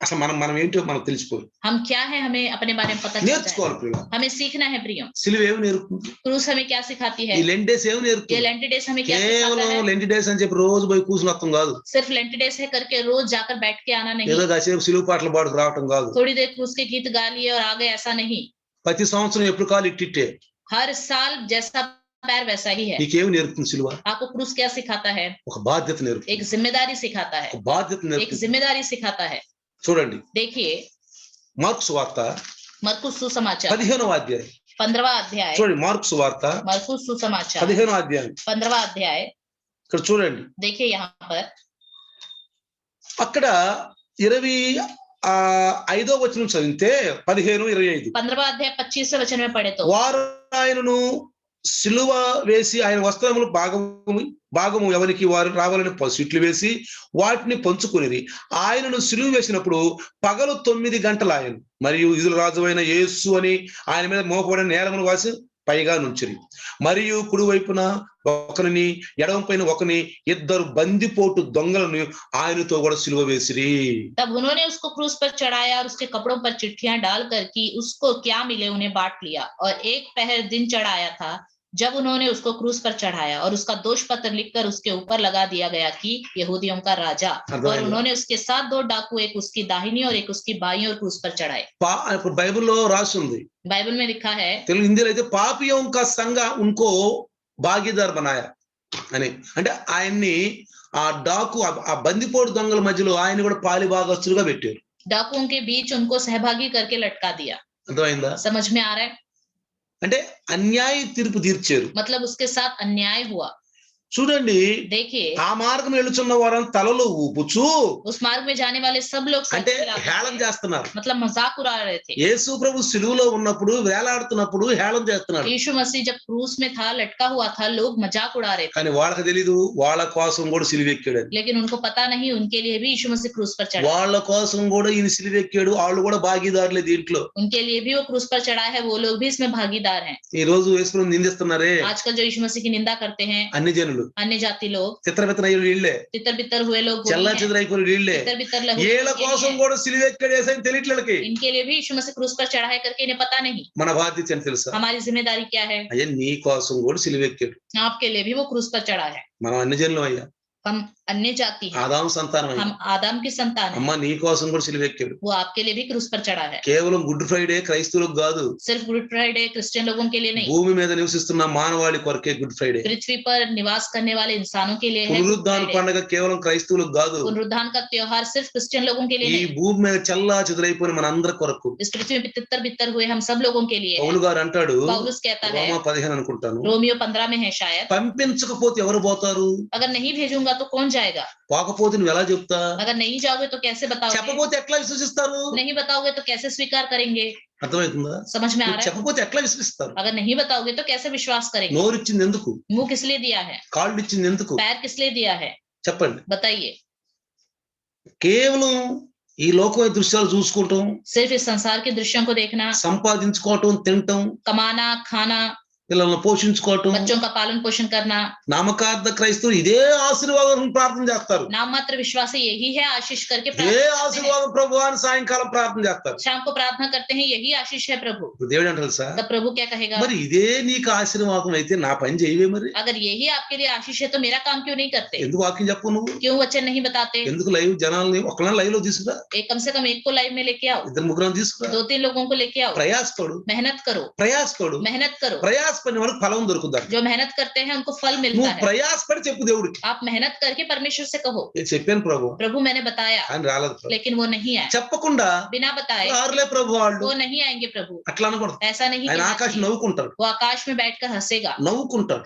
అసలు మనం ఏంటో మనకు తెలిసిపోయి हम क्या है हमें अपने बारे में पता चल जाए. నేర్చుకోవాలి ప్రియుల. हमें सीखना है प्रियो. సిలువ ఏమి నేర్పుతుంది? क्रूस हमें क्या सिखाती है? ఈ లెంట్ డేస్ ఏమి ये నేర్పుతుంది? लेंट डेज हमें क्या सिखाता కేవలం है? లెంట్ డేస్ అని చెప్పి రోజు పోయి కూర్చుని వస్తాం కాదు. सिर्फ लेंट डेज है करके रोज जाकर बैठ के आना नहीं, ఏదో కాసేపు సిలువ పాటలు పాడుకు రావటం కాదు. थोड़ी देर क्रूस के गीत गा लिए और आ गए, ऐसा नहीं. ప్రతి సంవత్సరం ఎప్పుడు కాలు ఇట్టిట్టే. हर साल जैसा पैर वैसा ही है. నీకేమి నేర్పుతుంది సిలువ? आपको क्रूस क्या सिखाता है? ఒక బాధ్యత నేర్పుతుంది. एक जिम्मेदारी सिखाता है. ఒక బాధ్యత एक నేర్పుతుంది. जिम्मेदारी सिखाता है. చూడండి देखिए మార్కు సువార్త मरकुस सुसमाचार 15వ అధ్యాయం. 15वां अध्याय. చూడండి మార్కు సువార్త मरकुस सुसमाचार 15వ అధ్యాయం. 15वां अध्याय. ఇక్కడ చూడండి देखिए यहाँ पर అక్కడ 25వ వచనం చదివితే 15-25 15वां अध्याय 25वें वचन में पढ़े तो వారు ఆయనను సిలువ వేసి ఆయన వస్త్రములు భాగము ఎవరికి వారు రావాలని సీట్లు వేసి వాటిని పంచుకునేది. ఆయనను సిలువ వేసినప్పుడు పగలు 9 గంటలు ఆయన మరియు యూదుల రాజు అయిన యేసు అని ఆయన మీద మోపబడిన నేరమును వాసి పైగా నుంచిరి. మరియు కుడి వైపున ఒకరిని ఎడమ పైన ఒకరిని ఇద్దరు బందిపోటు దొంగలను ఆయనతో కూడా సిలువ వేసిరి. तब उन्होंने उसको क्रूस पर चढ़ाया और उसके कपड़ों पर चिट्ठियां डालकर कि उसको क्या मिले उन्हें बांट लिया. और एक पहर दिन चढ़ाया था जब उन्होंने उसको क्रूस पर चढ़ाया और उसका दोष पत्र लिखकर उसके ऊपर लगा दिया गया कि यहूदियों का राजा. और उन्होंने उसके साथ 2 डाकू, एक उसकी दाहिनी और एक उसकी बाईं ओर क्रूस पर चढ़ाए. ఇప్పుడు బైబిల్లో రాసి ఉంది, बाइबल में लिखा है, తెలుగు హిందీలో అయితే పాపియోं का संग उनको భాగీదార్ బనాయా అని. అంటే ఆయన్ని ఆ డాకు ఆ బందిపోటు దొంగల మధ్యలో ఆయన కూడా పాలి భాగస్తులుగా పెట్టారు. डाकुओं के बीच उनको सहभागी करके लटका दिया. అర్థమైందా? समझ में आ रहा है? అంటే అన్యాయ తీర్పు తీర్చారు. मतलब उसके साथ अन्याय हुआ. చూడండి देखिए ఆ మార్గం వెళుచున్న వారని తలలో ఊపుచూ उस मार्ग में जाने वाले सब लोग అంటే सर हिलाते హేళన थे. చేస్తున్నారు. मतलब मजाक उड़ा रहे थे. యేసు ప్రభు సిలువలో ఉన్నప్పుడు వేలాడుతున్నప్పుడు హేళన చేస్తున్నారు. यीशु मसीह जब क्रूस में था, लटका हुआ था, लोग मजाक उड़ा रहे थे. కానీ వాళ్ళకి తెలీదు వాళ్ళ కోసం కూడా సిలువెక్కాడు. लेकिन उनको पता नहीं, उनके लिए भी यीशु मसीह क्रूस पर चढ़ा. వాళ్ళ కోసం కూడా ఈయన సిలువెక్కాడు. వాళ్ళు కూడా భాగీదారులే దీంట్లో. उनके लिए भी वो क्रूस पर चढ़ा है, वो लोग भी इसमें भागीदार हैं. ఈ రోజు యేసు ప్రభు నిందిస్తున్నారే आजकल जो यीशु मसीह की निंदा करते हैं అన్ని జనులు, अन्य जाति लोग, చిత్రవిత్తనయ్యులు వీళ్ళే, तितर बितर हुए लोग वही చల్లా हैं. చెదరైపోయిన వీళ్ళే. तितर बितर लहू వీళ్ళ यही కోసం हैं. కూడా సిలువెక్కాడు యేసని తెలియట్లేళ్ళకి. इनके लिए भी यीशु मसीह क्रूस पर चढ़ाई करके इन्हें पता नहीं. మన బాధ్యత అని తెలుసా? हमारी जिम्मेदारी क्या है? అయ్యా నీ కోసం కూడా సిలువెక్కాడు. आपके लिए भी वो क्रूस पर चढ़ा है. మనం అన్ని జనులు అయ్యా, हम अन्य जाति हैं, ఆదాము సంతానం అయ్యా. हम आदम की संतान हैं. అమ్మ నీ కోసం కూడా సిలువెక్కాడు. वो आपके लिए भी क्रूस पर चढ़ा है. కేవలం గుడ్ ఫ్రైడే క్రైస్తవులకు కాదు, सिर्फ गुड फ्राइडे क्रिश्चियन लोगों के लिए नहीं, భూమి మీద నివసిస్తున్న మానవాళి కొరకే గుడ్ ఫ్రైడే. पृथ्वी पर निवास करने वाले इंसानों के लिए है. పునరుద్ధాన పండుగ కేవలం క్రైస్తవులకు కాదు, पुनरुत्थान का त्योहार सिर्फ क्रिश्चियन लोगों के लिए ఈ नहीं, భూమి మీద చల్లా చెదరైపోయిన మన అందరి కొరకు. इस पृथ्वी में तितर बितर हुए हम सब लोगों के लिए है. పౌలు గారు అంటాడు, पौलुस कहता है, రోమా 15 అనుకుంటాను, रोमियो 15 में है शायद, పంపించకపోతే ఎవరు పోతారు? अगर नहीं भेजूंगा तो कौन जाएगा? పోకపోతే నువ్వు ఎలా చెప్తా? अगर नहीं जाओगे तो कैसे बताओगे? చెప్పకపోతే ఎట్లా విశ్వసిస్తారు? नहीं बताओगे तो कैसे स्वीकार करेंगे? అర్థమవుతుందా? समझ में आ నువ్వు रहा है? చెప్పకపోతే ఎట్లా విశ్వసిస్తారు? अगर नहीं बताओगे तो कैसे विश्वास करेंगे? నోరిచ్చింది ఎందుకు? मुंह किस लिए दिया है? కాళ్ళు ఇచ్చింది ఎందుకు? पैर किस लिए दिया है? చెప్పండి. बताइए. కేవలం ఈ లోకమైన దృశ్యాలు చూసుకుంటాం, सिर्फ इस संसार के दृश्यों को देखना, సంపాదించుకోవటం, తినటం, कमाना, खाना, పిల్లలను పోషించుకోవటం, बच्चों का पालन पोषण करना. నామకార్థ క్రైస్తవులు ఇదే ఆశీర్వాదం ప్రార్థన చేస్తారు. नाम मात्र विश्वासी यही है आशीष करके ఏ प्रार्थना करते हैं. ఆశీర్వాదం ప్రభు అని సాయంకాలం ప్రార్థన చేస్తారు. शाम को प्रार्थना करते हैं, यही आशीष है प्रभु. ఇప్పుడు దేవుడు అంటే తెలుసా, तब प्रभु क्या कहेगा? మరి ఇదే నీకు ఆశీర్వాదం అయితే నా పని చేయవే? మరి अगर यही आपके लिए आशीष है तो मेरा काम क्यों नहीं करते? ఎందుకు వాక్యం చెప్పు? నువ్వు क्यों वचन नहीं बताते? ఎందుకు లైవ్ జనాల్ని ఒకళ్ళని లైవ్ లో తీసుకురా, एक कम से कम एक को लाइव में लेके आओ, 2-3 తీసుకురా, 2-3 लोगों को लेके आओ. ప్రయాసపడు, मेहनत కरो, ప్రయాసపడు, मेहनत करो. ప్రయాసపడిన వాళ్ళకి ఫలం దొరుకుతుంది. जो मेहनत करते हैं उनको फल मिलता నువ్వు है. ప్రయాసపడి చెప్పు దేవుడికి, आप मेहनत करके परमेश्वर से कहो, నేను చెప్పాను ప్రభు प्रभु मैंने बताया, అని రాలేదు ప్రభు. लेकिन वो नहीं आए. చెప్పకుండా बिना बताए రారులే ప్రభు వాళ్ళు, वो नहीं आएंगे प्रभु. అట్లా అనకూడదు. ऐसा नहीं ఆయన कहना ఆకాశం चाहिए. నవ్వుకుంటాడు, वो आकाश में बैठकर हंसेगा, నవ్వుకుంటాడు.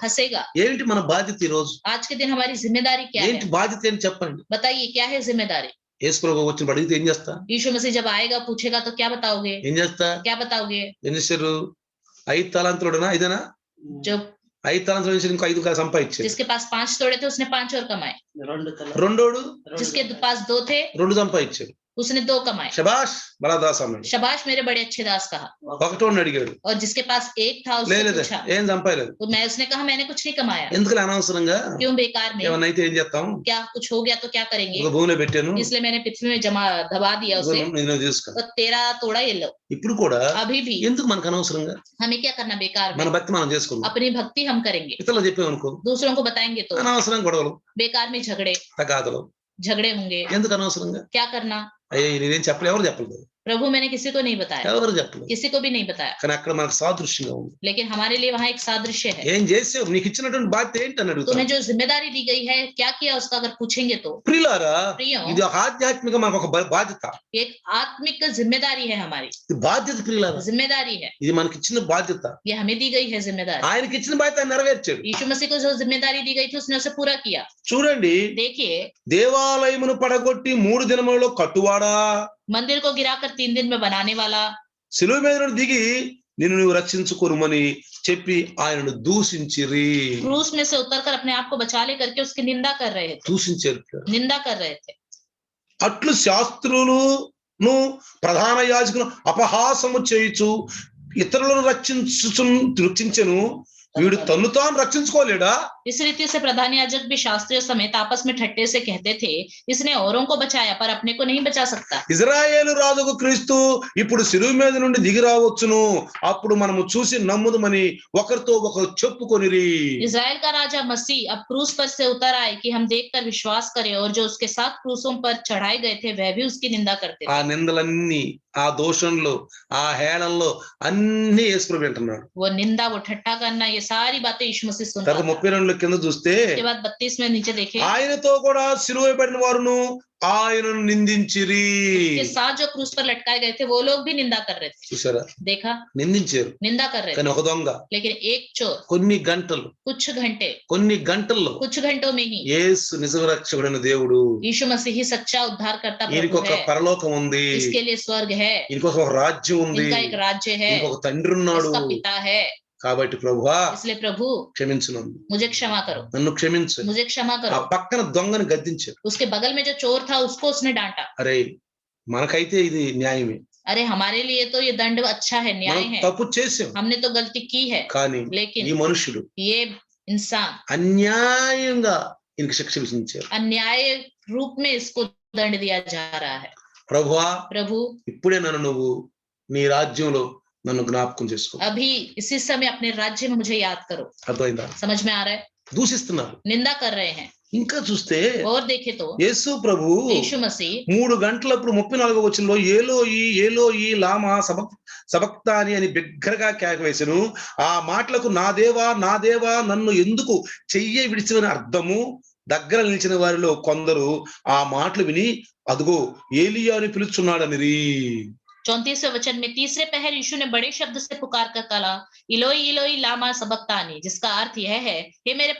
ఏంటి మన బాధ్యత ఈ రోజు? आज के दिन हमारी जिम्मेदारी क्या ఏంటి है? బాధ్యత అని చెప్పండి. बताइए क्या है जिम्मेदारी? యేసు ప్రభు వచ్చిన అడిగితే ఏం చేస్తా? यीशु मसीह जब आएगा पूछेगा तो क्या बताओगे? ఏం చేస్తా? क्या बताओगे? ఏం చేశారు? 5 తలాంతులుడనా? ఇదేనా? जो 5 తలాంతుల నుంచి ఇంకో 5 సంపాదించాడు. जिसके पास 5 तोड़े थे उसने 5 और कमाए. రెండోడు जिसके पास 2 थे 2 సంపాదించాడు. उसने 2 कमाए. శబాష్ బడా దాస్ అన్నాడు. शाबाश मेरे बड़े अच्छे दास कहा. ఒకటోని అడిగాడు. और जिसके पास 1 था उससे లేదు पूछा. ఏం సంపాదలేదు. तो मैं उसने कहा मैंने कुछ नहीं कमाया. ఎందుకు అనవసరంగా क्यों बेकार में? ఏమన్నా అయితే ఏం చేస్తాం? क्या कुछ हो गया तो क्या करेंगे? ఒక భూమిలో పెట్టాను. इसलिए मैंने पृथ्वी में जमा दबा दिया उसे. నేను తీసుకో. तो तेरा तोड़ा ये लो. ఇప్పుడు కూడా अभी भी ఎందుకు మనకు అనవసరంగా? हमें क्या करना बेकार మన में? భక్తి మనం చేసుకుందాం. अपनी भक्ति हम करेंगे. ఇతరులు చెప్పామనుకో दूसरों को बताएंगे तो అనవసరం గొడవలు, बेकार में తగాదలు झगड़े होंगे. ఎందుకు అనవసరంగా? क्या करना? అయ్యే నేనేం చెప్పలేదు, ఎవరు చెప్పలేదు, प्रभु मैंने किसी को नहीं बताया, ఎవరు చెప్పలేదు. किसी को भी नहीं बताया. కానీ అక్కడ మనకు సాదృశ్యంగా ఉంది. लेकिन हमारे लिए वहाँ एक सादृश्य है. ఏం చేసావు, నీకు ఇచ్చినటువంటి బాధ్యత ఏంటి అని అడుగుతాను. तुम्हें जो जिम्मेदारी दी गई है क्या किया उसका अगर पूछेंगे तो ప్రియులారా, प्रियो ఇది ఒక ఆధ్యాత్మిక మనకు ఒక బాధ్యత. एक आत्मिक जिम्मेदारी है हमारी. ఇది బాధ్యత ప్రియులారా, जिम्मेदारी है. ఇది మనకి ఇచ్చిన బాధ్యత. ये हमें दी गई है जिम्मेदारी. ఆయనకి ఇచ్చిన బాధ్యత ఆయన నెరవేర్చాడు. यीशु मसीह को जो जिम्मेदारी दी गई थी उसने उसे पूरा किया. చూడండి, देखिए దేవాలయమును పడగొట్టి 3 దినములలో కట్టువాడా, मंदिर को गिराकर 3 दिन में बनाने वाला, శిలువ మీద నుండి దిగి నిన్ను నువ్వు రక్షించుకోరుమని చెప్పి ఆయనను దూషించిరి. क्रूस में से उतरकर अपने आप को बचा ले करके उसकी निंदा कर रहे थे. దూషించారు. निंदा कर रहे थे. అట్లు శాస్త్రులను ప్రధాన యాజకులు అపహాసము చేయుచు ఇతరులను రక్షించెను, వీడు తన్ను తాను రక్షించుకోలేడా? इस रीति से प्रधान याजक भी शास्त्रियों समेत आपस में ठट्टे से कहते थे, इसने औरों को बचाया पर अपने को नहीं बचा सकता. ఇజ్రాయేలు రాజుకు క్రీస్తు ఇప్పుడు శిలువ మీద నుండి దిగి రావచ్చును, అప్పుడు మనము చూసి నమ్ముదుమని ఒకరితో ఒకరు చెప్పుకొనిరి. इजराइल का राजा मसीह अब क्रूस पर से उतर आए कि हम देखकर विश्वास करें, और जो उसके साथ क्रूसों पर चढ़ाए गए थे वह भी उसकी निंदा करते थे. ఆ నిందలన్నీ, ఆ దోషంలో, ఆ హేళనలో అన్ని యేసుప్రభు వింటున్నాడు. वो निंदा, वो ठट्टा करना, ये सारी बातें यीशु मसीह सुन रहा తర్వాత था. 32 కింద చూస్తే उसके बाद 32 में नीचे देखे, ఆయనతో కూడా సిలువ వేయబడిన వారును ఆయనను నిందించిరి. के साथ जो क्रूस पर लटकाए गए थे वो लोग भी निंदा कर रहे थे. చూసారా, देखा, నిందించారు. निंदा कर रहे थे. కానీ ఒక దొంగ लेकिन एक चोर కొన్ని గంటల్లో कुछ घंटों में ही యేసు నిజరక్షకుడైన దేవుడు, यीशु मसीह ही सच्चा उद्धारकर्ता ఈయనకి प्रभु ఒక है. పరలోకం ఉంది, इसके लिए स्वर्ग है, ఈయనకి ఒక రాజ్యం ఉంది, इनका एक राज्य है, ఈయనకి ఒక తండ్రి ఉన్నాడు. इसका पिता है. కాబట్టి ప్రభువా इसलिए प्रभु క్షమించు, నన్ను मुझे क्षमा करो, నన్ను క్షమించు. मुझे क्षमा ఆ करो. పక్కన దొంగని గద్దించారు. उसके बगल में जो चोर था उसको उसने डांटा. అరే మనకైతే ఇది న్యాయమే, अरे हमारे लिए तो ये दंड अच्छा है, न्याय మనం है, తప్పు చేసాం, हमने तो गलती की है. కానీ ఈ लेकिन మనుషులు ये इंसान అన్యాయంగా ఈయనకి శిక్ష విధించారు. अन्याय रूप में इसको दंड दिया जा रहा है. ప్రభువా प्रभु ఇప్పుడే నన్ను నువ్వు నీ రాజ్యంలో నన్ను జ్ఞాపకం చేసుకో. अभी इसी समय अपने राज्य में मुझे याद करो. అర్థమైందా? समझ में आ रहा है? దూషిస్తున్నారు. निंदा कर रहे हैं. ఇంకా చూస్తే और देखे तो యేసు ప్రభు यीशु मसीह 3 గంటలప్పుడు 34వ వచనంలో ఏలోయి ఏలోయి లామా సబక్తాని అని బిగ్గరగా కేక వేసెను. ఆ మాటలకు నా దేవా నన్ను ఎందుకు చెయ్యి విడిచివని అర్థము. దగ్గర నిలిచిన వారిలో కొందరు ఆ మాటలు విని అదుగో ఏలియాని పిలుచున్నాడనిరి. 34वें वचन में तीसरे पहर यीशु ने बड़े शब्द से पुकार कर कहा, इलोई इलोई लामा सबक्तानी, जिसका अर्थ यह है, हे मेरे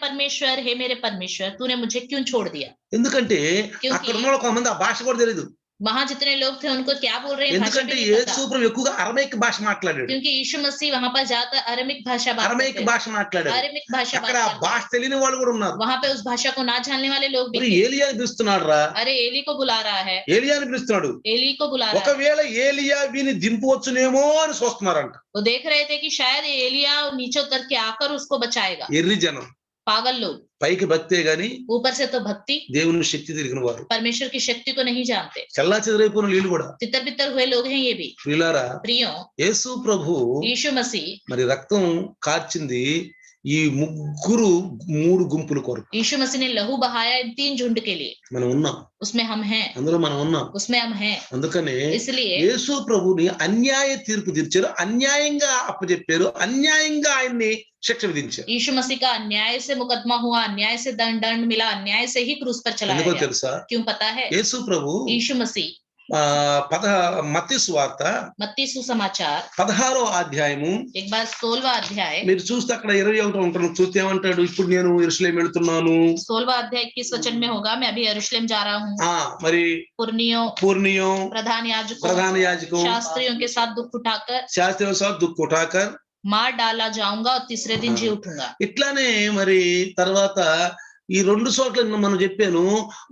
परमेश्वर तूने मुझे क्यों छोड़ दिया. ఎందుకంటే क्योंकि అక్కడ ఉన్న కొంతమంది ఆ భాష కూడా తెలియదు. वहां जितने लोग थे उनको क्या बोल रहे हैं भाषा ఎందుకంటే भी नहीं యేసు पता. ప్రభు ఎక్కువగా అరమైక్ భాష మాట్లాడాడు. क्योंकि यीशु मसीह वहां पर ज्यादातर अरमिक भाषा बात అరమైక్ करते భాష మాట్లాడాడు. हैं. अरमिक भाषा అక్కడ बात ఆ करते భాష తెలియని వాళ్ళు కూడా ఉన్నారు. हैं. वहां पे उस भाषा को ना जानने वाले लोग भी మరి थे. ఏలియాని పిలుస్తున్నాడు రా, अरे एली को बुला रहा है, ఏలియాని పిలుస్తున్నాడు. एली को बुला रहा है. ఒకవేళ ఏలియా వీని దింపవచ్చునేమో అని చూస్తున్నారంట. वो देख रहे थे कि शायद एलिया नीचे उतर के आकर उसको बचाएगा. ఎర్రి జనం, पागल लोग, పైకి భక్తే గాని ऊपर से तो भक्ति, దేవుని శక్తి తిరిగిన వారు, परमेश्वर की शक्ति को नहीं जानते. చల్లా చెదరైపోయిన వీళ్ళు కూడా. तितर बितर हुए लोग हैं ये भी. ప్రియులారా, प्रियो, యేసు ప్రభు यीशु मसीह మరి రక్తం కార్చింది ఈ 3 గుంపుల కొరకు. यीशु मसीह ने लहू बहाया इन 3 झुंड के लिए. మనం ఉన్నాం, उसमें हम हैं, అందులో మనం ఉన్నాం. उसमें हम हैं. అందుకనే इसलिए యేసు ప్రభుని అన్యాయ తీర్పు తీర్చారు, అన్యాయంగా అప్పచెప్పారు, అన్యాయంగా ఆయన్ని శిక్ష విధించారు. यीशु मसीह का अन्याय से मुकदमा हुआ, अन्याय से दंड मिला, अन्याय से ही क्रूस पर चलाया ఎందుకో गया. తెలుసా? क्यों पता है? యేసు ప్రభు यीशु मसीह మత్తయి సువార్త मत्ती सुसमाचार 16వ అధ్యాయము एक बार 16वां अध्याय, మీరు చూస్తే అక్కడ 21 ఉంటాను. చూస్తే ఏమంటాడు? ఇప్పుడు నేను యెరూషలేము వెళ్తున్నాను. 16वां अध्याय 21 वचन में होगा, मैं अभी यरूशलेम जा रहा हूँ. మరి पुरनियों, प्रधान याजकों, ప్రధాన యాజకం, शास्त्रियों के साथ दुख उठाकर శాస్త్రిयों के साथ दुख उठाकर मार डाला जाऊंगा और तीसरे दिन जी उठूंगा। ఇట్లానే మరి తర్వాత ఈ 2 చోట్ల మనం చెప్పాను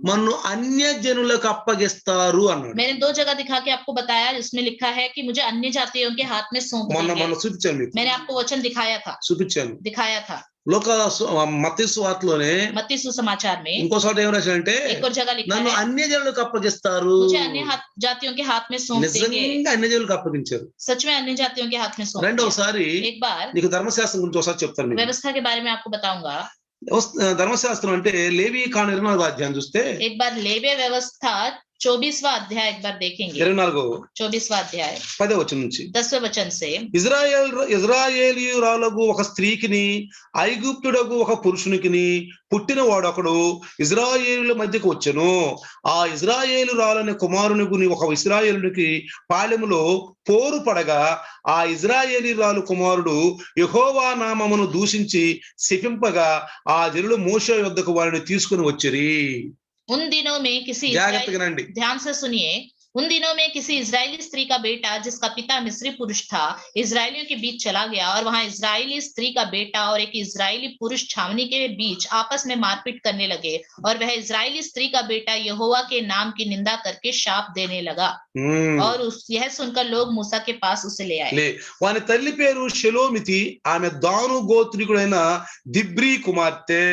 మన్ను అన్యజనులకు అప్పగిస్తారు అన్నాడు. मैंने 2 जगह दिखा के आपको बताया, जिसमें लिखा है कि मुझे अन्य जातियों के हाथ में सौंप మొన్న देंगे। చూపించాను మీకు. मैंने आपको वचन చూపించాను. दिखाया था మత్తయి సువార్తలోనే मत्ती सुसमाचार में ఇంకో చోట ఏం రాశాడంటే एक और जगह लिखा నన్ను है, అన్యజనులకు అప్పగిస్తారు. मुझे अन्य जातियों के हाथ में सौंप देंगे। నిజంగా అన్యజనులకు అప్పగించారు. सच में अन्य जातियों के हाथ में सौंप दिया। రెండోసారి एक बार నీకు ధర్మశాస్త్రం గురించి ఒకసారి చెప్తాను మీకు. व्यवस्था के बारे में आपको बताऊंगा। ధర్మశాస్త్రం అంటే లేవి కాండం 24వ అధ్యాయం చూస్తే एक बार लेवी व्यवस्था 24वां अध्याय एक बार देखेंगे। 24वां अध्याय 10వ వచనం నుంచి 10वें वचन से, ఇజ్రాయేలీయురాలకు ఒక స్త్రీకిని ఐగుప్తుడకు ఒక పురుషునికిని పుట్టిన వాడొకడు ఇజ్రాయేలుల మధ్యకు వచ్చెను. ఆ ఇజ్రాయేలురాలనే కుమారునికి ఒక ఇజ్రాయేలునికి పాళెములో పోరు పడగా ఆ ఇజ్రాయేలీరాలు కుమారుడు యెహోవా నామమును దూషించి శపింపగా ఆ జనులు మోషే యొద్దకు వారిని తీసుకుని వచ్చిరి. उन दिनों में किसी జాగ్రత్తగా రండి. ध्यान से सुनिए, उन दिनों में किसी इजरायली स्त्री का बेटा जिसका पिता मिस्री पुरुष था इजरायलियों के बीच चला गया, और वहां इजरायली स्त्री का बेटा और एक इजरायली पुरुष छावनी के बीच आपस में मारपीट करने लगे, और वह इजरायली स्त्री का बेटा यहोवा के नाम की निंदा करके शाप देने लगा। और यह सुनकर लोग मूसा के पास उसे ले आए। వాని తల్లి పేరు షెలోమితి, ఆమె దాను గోత్రికుడైన దిబ్రీ కుమార్తె.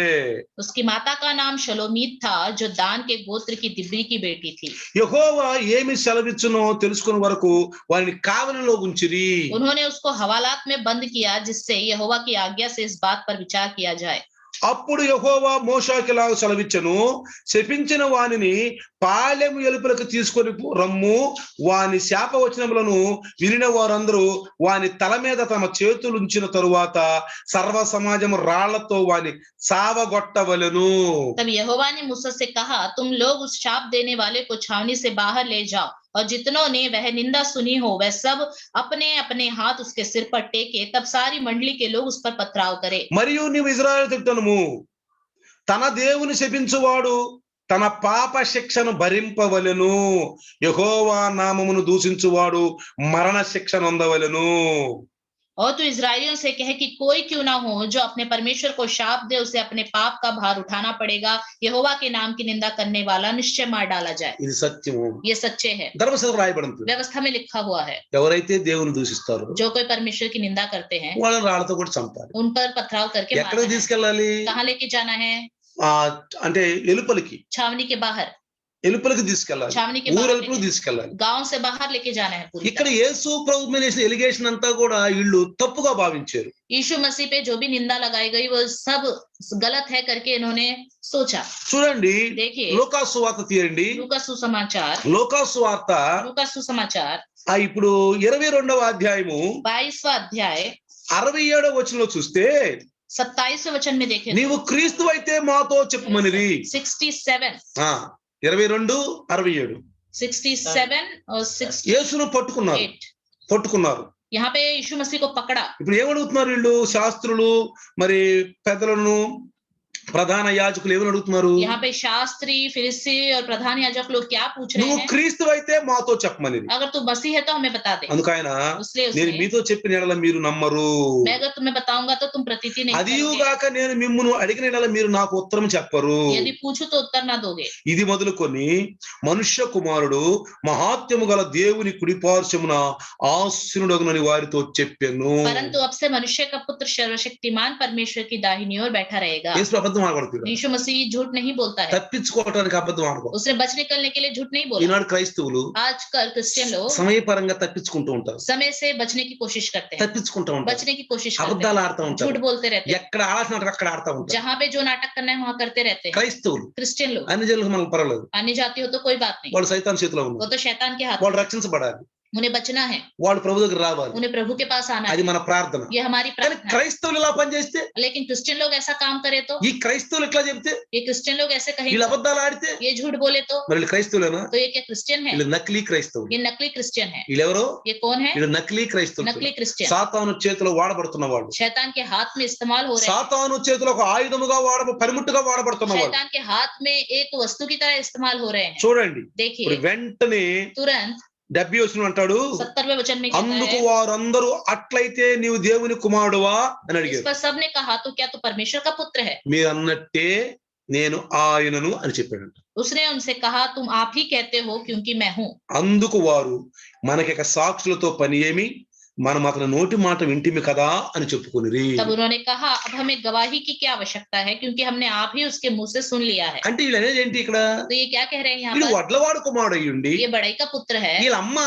उसकी माता का नाम शलोमीत था, जो दान के गोत्र की दिब्री की बेटी थी। యెహోవా ఏమి సెలవిచ్చునో తెలుసుకునే వరకు వారిని కావలిలో ఉంచిరి. उन्होंने उसको हवालात में बंद किया, जिससे यहोवा की आज्ञा से इस बात पर विचार किया जाए। అప్పుడు యెహోవా మోషేకిలాగా సెలవిచ్చెను, శపించిన వానిని పాళెము ఎలుపలకు తీసుకొని రమ్ము. వాని శాపవచనములను వినిన వారందరూ వాని తల మీద తమ చేతులు ఉంచిన తరువాత సర్వ సమాజము రాళ్లతో వాని సావగొట్టవలెను. तब यहोवा ने मूसा से कहा, तुम लोग उस शाप देने वाले को छावनी से बाहर ले जाओ, और जितनों ने वह निंदा सुनी हो वह सब अपने अपने हाथ उसके सिर पर टेके, तब सारी मंडली के लोग उस पर पथराव करे। మరియు నీవు ఇశ్రాయేలు తిట్టనుము, తన దేవుని శపించువాడు తన పాప శిక్షను భరింపవలెను. యెహోవా నామమును దూషించువాడు మరణ శిక్షను పొందవలెను. और तू इजरायलियों से कहे कि कोई क्यों ना हो जो अपने परमेश्वर को शाप दे, उसे अपने पाप का भार उठाना पड़ेगा। यहोवा के नाम की निंदा करने वाला निश्चय मार डाला जाए। ఇది సత్యము. ये सच्चे है, ధర్మశాస్త్రం రాయబడింది. व्यवस्था में लिखा हुआ है। ఎవరైతే దేవుని దూషిస్తారో जो कोई परमेश्वर की निंदा करते हैं వాళ్ళని రాళ్లతో కూడా చంపాలి. उन पर पथराव करके ఎక్కడికి मारना है। తీసుకెళ్ళాలి? कहाँ लेके जाना है? అంటే ఎలుపలికి छावनी के बाहर, తీసుకెళ్ళాలి. छावनी के ఊరెలుపులకు बाहर, తీసుకెళ్ళాలి. गांव से बाहर लेके जाना है पूरी ఇక్కడ तरह। యేసు ప్రభు మీద వేసిన ఎలిగేషన్ అంతా కూడా వీళ్ళు తప్పుగా భావించారు. यीशु मसीह पे जो भी निंदा लगाई गई वो सब गलत है करके इन्होंने सोचा। చూడండి, देखिए లూకా సువార్త తీయండి. लूका सुसमाचार, లూకా సువార్త लूका सुसमाचार ఇప్పుడు 22వ అధ్యాయము 22वां अध्याय 67వ వచనంలో చూస్తే 27वें वचन में देखें, నీవు క్రీస్తు అయితే మాతో చెప్పుమనిరి. 67 22:67 67 और 68 యేసును పట్టుకున్నారు. यहाँ पे यीशु मसीह को पकड़ा। ఇప్పుడు ఏమడుగుతున్నారు వీళ్ళు? శాస్త్రులు మరి పెద్దలను ప్రధాన యాజకులు ఏమని అడుగుతున్నారు? यहाँ पे शास्त्री, फरीसी और प्रधान याजक लोग क्या पूछ रहे నువ్వు हैं? క్రీస్తు అయితే మాతో చెప్పమనిరి. अगर तू मसीह है तो हमें बता दे। అందుకైన इसलिए నేను उसने, మీతో చెప్పిన ఎడల మీరు నమ్మరు. मैं अगर तुम्हें बताऊंगा तो तुम प्रतीति नहीं करोगे। అదియుగాక నేను మిమ్మును అడిగిన ఎడల మీరు నాకు ఉత్తరం చెప్పరు. यदि पूछूं तो उत्तर ना दोगे। ఇది మొదలుకొని మనుష్య కుమారుడు మహాత్యము గల దేవుని కుడిపార్శ్వమున ఆసీనుడగునని వారితో చెప్పెను. परंतु अब से मनुष्य का पुत्र सर्वशक्तिमान परमेश्वर की दाहिनी ओर बैठा रहेगा। యేసు అబద్ధం ఆడబడుతున్నాడు. यीशु मसीह झूठ नहीं बोलता है, తప్పించుకోవడానికి అబద్ధం ఆడకూడదు. उसने बच निकलने के लिए झूठ नहीं बोला। ఈనాడు క్రైస్తవులు आजकल क्रिश्चियन लोग సమయపరంగా తప్పించుకుంటూ ఉంటారు. समय से बचने की कोशिश करते हैं, తప్పించుకుంటూ ఉంటారు. बचने की कोशिश करते అబద్ధాలు हैं, ఆడుతూ झूठ ఉంటారు. बोलते रहते हैं, ఎక్కడ ఆడాల్సిన అక్కడ ఆడుతూ ఉంటారు. जहाँ पे जो नाटक करना है वहाँ करते रहते हैं। క్రైస్తవులు क्रिश्चियन लोग, అన్ని జనులకు మనకు పర్వాలేదు. अन्य जाति हो तो कोई बात नहीं, వాళ్ళు సైతాన్ చేతిలో वो ఉన్నారు. तो शैतान के हाथ, వాళ్ళు రక్షించబడాలి. उन्हें बचना है, వాళ్ళు ప్రభు దగ్గర రావాలి. उन्हें प्रभु के पास आना అది है, మన ప్రార్థన. ये हमारी కానీ प्रार्थना है। క్రైస్తవులు ఇలా పనిచేస్తే, लेकिन क्रिश्चियन लोग ऐसा काम करे तो, ఈ క్రైస్తవులు ఎట్లా చెప్తే, ये क्रिश्चियन लोग ऐसे कहें వీళ్ళు तो, అబద్ధాలు ఆడితే ये झूठ बोले तो మరి వీళ్ళు క్రైస్తవులేనా? ये क्या क्रिश्चियन है? వీళ్ళు నకిలీ క్రైస్తవులు. ये नकली क्रिश्चियन है। వీళ్ళెవరో? ये कौन है? వీళ్ళు నకిలీ క్రైస్తవులు. नकली क्रिश्चियन, సాతాను చేతిలో వాడబడుతున్న వాళ్ళు. शैतान के हाथ में इस्तेमाल हो रहे हैं, సాతాను చేతిలో ఒక ఆయుధముగా పనిముట్టుగా వాడబడుతున్న వాళ్ళు. शैतान के हाथ में एक वस्तु की तरह इस्तेमाल हो रहे हैं। చూడండి, देखिए ఇప్పుడు వెంటనే तुरंत 70 వచనం అంటాడు 70वें वचन में कहता అందుకు है, వారందరూ అట్లయితే నీవు దేవుని కుమారుడువా అని इस అడిగారు. पर सबने कहा तो क्या तू परमेश्वर का पुत्र है? మీరు అన్నట్టే నేను ఆయనను అని చెప్పాడంట. उसने उनसे कहा, तुम आप ही कहते हो क्योंकि मैं हूँ। అందుకు వారు మనకిక సాక్షులతో పని ఏమి, మనం అతని నోటి మాట వింటిమి కదా అని చెప్పుకొనిరి. तब उन्होंने कहा, अब हमें गवाही की क्या आवश्यकता है, क्योंकि हमने आप ही उसके मुंह से सुन लिया है। అంటే వీళ్ళు అనేది ఏంటి ఇక్కడ, तो ये क्या कह रहे हैं यहाँ వీడు पर? వడ్లవాడు కుమారుడు అయ్యుండి ये बड़ाई का पुत्र है, వీళ్ళ అమ్మ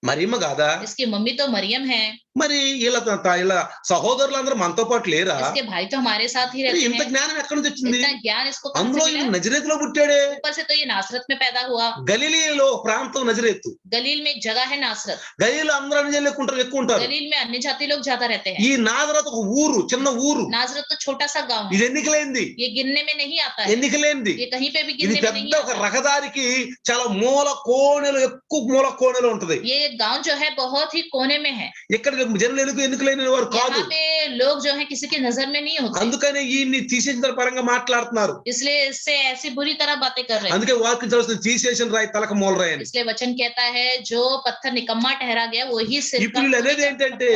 మరియమ్మ కాదా, इसकी मम्मी तो मरियम है, మరి వీళ్ళ సహోదరులందరూ మనతో పాటు లేరా, इसके भाई तो हमारे साथ ही మరి रहते ఇంత हैं। జ్ఞానం ఎక్కడి నుంచి వచ్చింది, इतना ज्ञान इसको कहाँ అందులో से ఈయన मिला? నజరేతులో పుట్టాడే, ऊपर से तो ये नासरत में पैदा हुआ। గలిలీలో ప్రాంతం నజరేతు, गलील में एक जगह है नासरत, గలీలో అందరూ అన్యజనులు ఎక్కువ ఉంటారు. गलील में अन्य जाति लोग ज्यादा रहते ఈ हैं। నాజరత్ ఒక ఊరు, చిన్న ఊరు, नासरत तो छोटा सा गांव ఇది है, ఎన్నికలేంది, ये गिनने में नहीं आता है, ఎన్నికలేంది, ये कहीं पे भी ఇది गिनने में పెద్ద नहीं ఒక आता। రహదారికి చాలా మూల కోణెలు, ఎక్కువ మూల కోణెలు ఉంటది. ये गांव जो है बहुत ही कोने में है, ఇక్కడ జనులు ఎన్నికలేని వారు కాదు, यहाँ पे लोग जो है किसी की नजर में नहीं होते, అందుకనే ఈయన్ని తీసేసిన పరంగా మాట్లాడుతున్నారు. इसलिए इससे ऐसी बुरी तरह बातें कर रहे हैं। అందుకే వాక్యం చదువుతుంది, తీసేసిన రాయి తలకు మూల రాయి అని. इसलिए वचन कहता है, जो पत्थर निकम्मा ठहरा गया वही सिर का ఇప్పుడు వీళ్ళు అనేది ఏంటంటే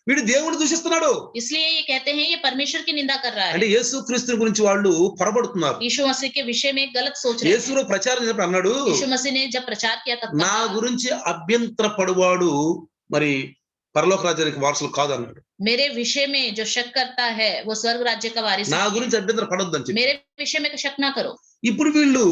వీడు దేవుని దూషిస్తున్నాడు, इसलिए ये कहते हैं ये परमेश्वर की निंदा कर रहा है। అంటే యేసు క్రీస్తు గురించి వాళ్ళు పొరబడుతున్నారు. यीशु मसीह के विषय में गलत सोच रहे हैं। యేసులో ప్రచారం చేసినప్పుడు అన్నాడు, यीशु मसीह ने जब प्रचार किया तब నా कहा, గురించి అభ్యంతర పడువాడు మరి పరలోక రాజ్యానికి వారసులు కాదు అన్నాడు. मेरे विषय में जो शक करता है वो स्वर्ग राज्य का वारिस నా नहीं है। గురించి అభ్యంతర పడొద్దు అని చెప్పి. मेरे विषय में शक ना करो। ఇప్పుడు వీళ్ళు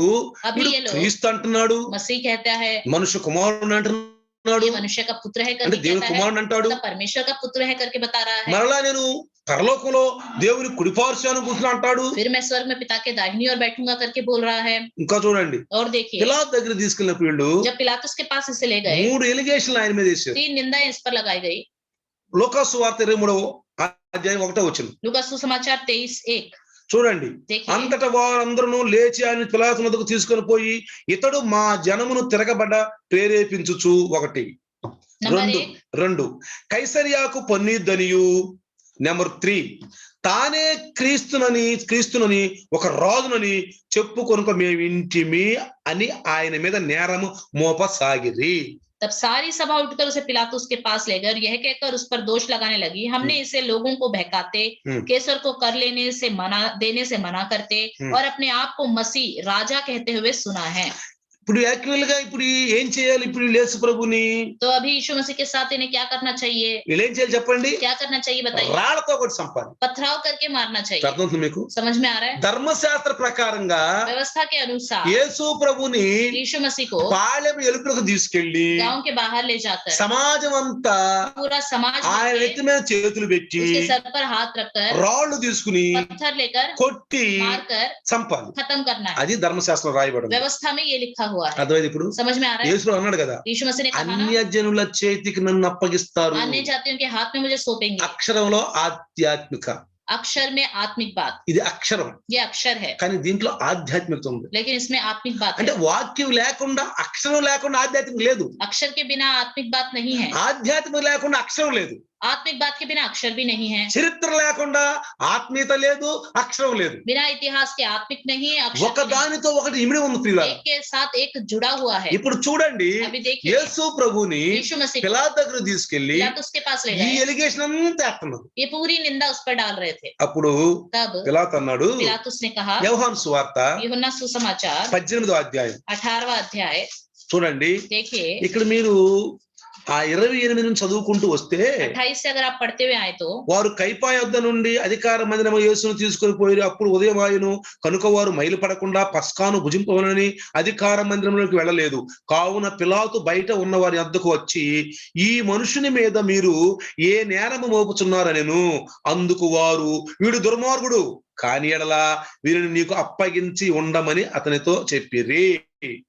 अभी వీడు ये लोग క్రీస్తు అంటున్నాడు, मसीह कहता है, మనుష్య కుమారుడు అంటున్నాడు, ये मनुष्य का पुत्र है అంటే करके దేవుని कहता है, కుమారుడు అంటాడు. मतलब परमेश्वर का पुत्र है करके बता रहा है। మరలా నేను పరలోకంలో దేవుని కుడిపార్శ్వాన కూర్చుని అంటాడు. फिर मैं स्वर्ग में पिता के दाहिनी ओर बैठूंगा करके बोल रहा है। ఇంకా చూడండి, और देखिए, పిలాతు దగ్గర తీసుకెళ్ళినప్పుడు వీళ్ళు जब पिलातुस के पास इसे ले गए, 3 ఎలిగేషన్లు ఆయన మీద వేశారు. 3 निंदाएं इस पर लगाई गई। లూకాసు వార్త 23వ అధ్యాయం 1వ వచనం लूका सुसमाचार 23:1 చూడండి. देखिए, అంతటా వారందరూ లేచి ఆయన పిలాతు వద్దకు తీసుకొని పోయి, ఇతడు మా జనమును తిరగబడ్డ ప్రేరేపించుచు 1 नंबर 2 1 2 కైసరియాకు పన్నీద్దనియు, నెంబర్ 3 తానే క్రీస్తునని ఒక రాజునని చెప్పుకొనుక మేము వింటిమి అని ఆయన మీద నేరము మోపసాగిరి. तब सारी सभा उठकर उसे पिलातुस के पास ले गए और यह कहकर उस पर दोष लगाने लगी, हमने इसे लोगों को बहकाते, कैसर को कर देने से मना करते और अपने आप को मसीह राजा कहते हुए सुना है। ఇప్పుడు యాక్చువల్ గా ఇప్పుడు ఏం చేయాలి, ఇప్పుడు యేసు ప్రభుని तो अभी यीशु मसीह के साथ इन्हें क्या करना चाहिए? వీళ్ళు ఏం చేయాలి చెప్పండి, क्या करना चाहिए बताइए? రాళ్లతో ఒకటి సంపాలి. पथराव करके मारना चाहिए। అర్థమవుతుంది మీకు? समझ में आ रहा है? ధర్మశాస్త్ర ప్రకారంగా व्यवस्था के अनुसार యేసు ప్రభుని यीशु मसीह को పాళెం ఎలుపులకు తీసుకెళ్లి गांव के बाहर ले जाकर సమాజం అంతా पूरा समाज ఆయన मिलके నెత్తి మీద చేతులు పెట్టి उसके सर पर हाथ रखकर రాళ్లు తీసుకుని पत्थर लेकर కొట్టి मारकर చంపాలి. खत्म करना है। అది ధర్మశాస్త్రం రాయబడింది. व्यवस्था में ये लिखा हुआ है। అర్థమైంది? ఇప్పుడు समझ में आ रहा है? యేసు అన్నాడు కదా, यीशु मसीह ने कहा ना, అన్యజనుల చేతికి నన్ను అప్పగిస్తారు. अन्य जातियों के हाथ में मुझे सौंपेंगे। అక్షరంలో ఆధ్యాత్మిక, अक्षर में आत्मिक बात, ఇది అక్షరం, ये अक्षर है, కానీ దీంట్లో ఆధ్యాత్మికత ఉంది. लेकिन इसमें आत्मिक बात అంటే है। వాక్యం లేకుండా, అక్షరం లేకుండా ఆధ్యాత్మికత లేదు, अक्षर के बिना आत्मिक बात नहीं है, ఆధ్యాత్మికత లేకుండా అక్షరం లేదు, आत्मिक बात के बिना अक्षर भी नहीं है, చరిత్ర లేకుండా ఆత్మీయత లేదు, అక్షరం లేదు. बिना इतिहास के आत्मिक नहीं है, अक्षर ఒక भी नहीं। దానితో ఒకటి ఇమిడి ఉంది ప్రియులారా. एक के साथ एक जुड़ा हुआ है। ఇప్పుడు చూడండి, अभी देखिए, యేసు ప్రభుని यीशु मसीह को పిలాతు దగ్గర తీసుకెళ్లి पिलातुस के पास ले ఈ गए, ఎలిగేషన్ అంతా ఎత్తున్నారు. ये पूरी निंदा उस पर डाल रहे थे। అప్పుడు तब పిలాతు అన్నాడు, पिलातुस ने कहा, యోహాను సువార్త यूहन्ना सुसमाचार 18వ అధ్యాయం 18वां अध्याय చూడండి. देखिए, ఇక్కడ మీరు ఆ 28 నుంచి చదువుకుంటూ వస్తే 28 से अगर आप पढ़ते हुए आए तो, వారు కైపా యొద్ద నుండి అధికార మందిరము యేసును తీసుకొని పోయి, అప్పుడు ఉదయం ఆయను కనుక వారు మైలు పడకుండా పస్కాను భుజింపవలని అధికార మందిరంలోకి వెళ్ళలేదు. కావున పిలాతు బయట ఉన్న వారి వద్దకు వచ్చి, ఈ మనుషుని మీద మీరు ఏ నేరము మోపుచున్నారనెను. అందుకు వారు, వీడు దుర్మార్గుడు, కాని ఎడలా వీరిని నీకు అప్పగించి ఉండమని అతనితో చెప్పిరి.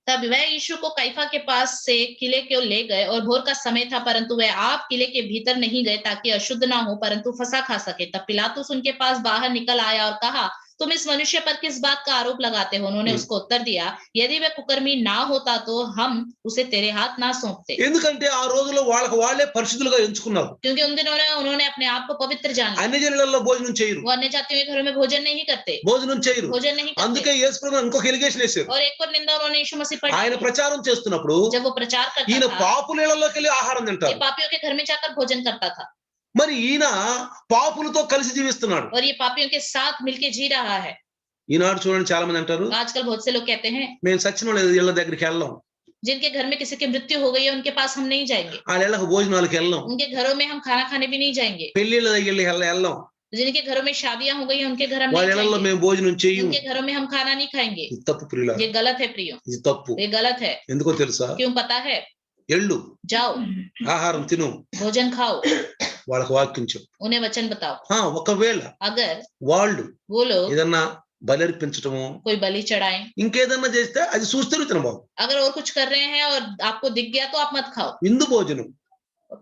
तब वह यीशु को कैफा के पास से किले को ले गए और भोर का समय था, परंतु वह आप किले के भीतर नहीं गए ताकि अशुद्ध ना हो, परंतु फंसा खा सके। तब पिलातुस उनके पास बाहर निकल आया और कहा, तुम इस मनुष्य पर किस बात का आरोप लगाते हो? उन्होंने उसको उत्तर दिया, यदि वह कुकर्मी ना होता तो हम उसे तेरे हाथ ना सौंपते। ఎందుకంటే ఆ రోజుల్లో వాళ్ళకి వాళ్ళే పరిశుద్ధులుగా ఎంచుకున్నారు. क्योंकि उन दिनों उन्होंने अपने आप को पवित्र जान लिया। అన్ని జనులలో భోజనం చేయరు, वो अन्य जातियों के घरों में भोजन नहीं करते, భోజనం చేయరు. भोजन नहीं करते। అందుకే యేసు ప్రభువు ఇంకొక ఎలిగేషన్ వేశారు. और एक और निंदा उन्होंने यीशु मसीह पर ఆయన डाली। ప్రచారం చేస్తున్నప్పుడు जब वो प्रचार करता ఈయన था, పాపులేళ్లలోకి వెళ్ళి ఆహారం ये తింటారు. पापियों के घर में जाकर भोजन करता था మరి ఈయన పాపులతో కలిసి జీవిస్తున్నాడు. और ये पापियों के साथ मिलके जी रहा है। ఈనాడు చూడండి చాలా మంది అంటారు, आजकल बहुत से लोग कहते हैं, మేము సచ్చిన వాళ్ళ ఇళ్ళ దగ్గరికి వెళ్ళాం, जिनके घर में किसी की मृत्यु हो गई है उनके पास हम नहीं जाएंगे, వాళ్ళ ఇళ్ళకి భోజనాలకు వెళ్ళాం, उनके घरों में हम खाना खाने भी नहीं जाएंगे, పెళ్లిళ్ళ దగ్గరికి వెళ్ళాం, जिनके घरों में शादियां हो गई है उनके घर हम వాళ్ళ नहीं ఇళ్ళల్లో जाएंगे, మేము భోజనం చెయ్యం. उनके घरों में हम खाना नहीं खाएंगे। ఇది తప్పు ప్రియులారా, ये गलत है प्रियो, ఇది తప్పు. ये गलत है। ఎందుకో తెలుసా? क्यों पता है? ఎళ్ళు, जाओ, ఆహారం తిను, भोजन खाओ, వాళ్ళకి వాక్యం చెప్పు. उन्हें वचन बताओ। ఒకవేళ अगर వాళ్ళు वो लोग ఏదన్నా బలర్పించటము कोई बलि चढ़ाएं, ఇంకేదన్నా చేస్తే అది చూస్తారు తినబాబు. अगर और कुछ कर रहे हैं और आपको दिख गया तो आप मत खाओ। విందు భోజనం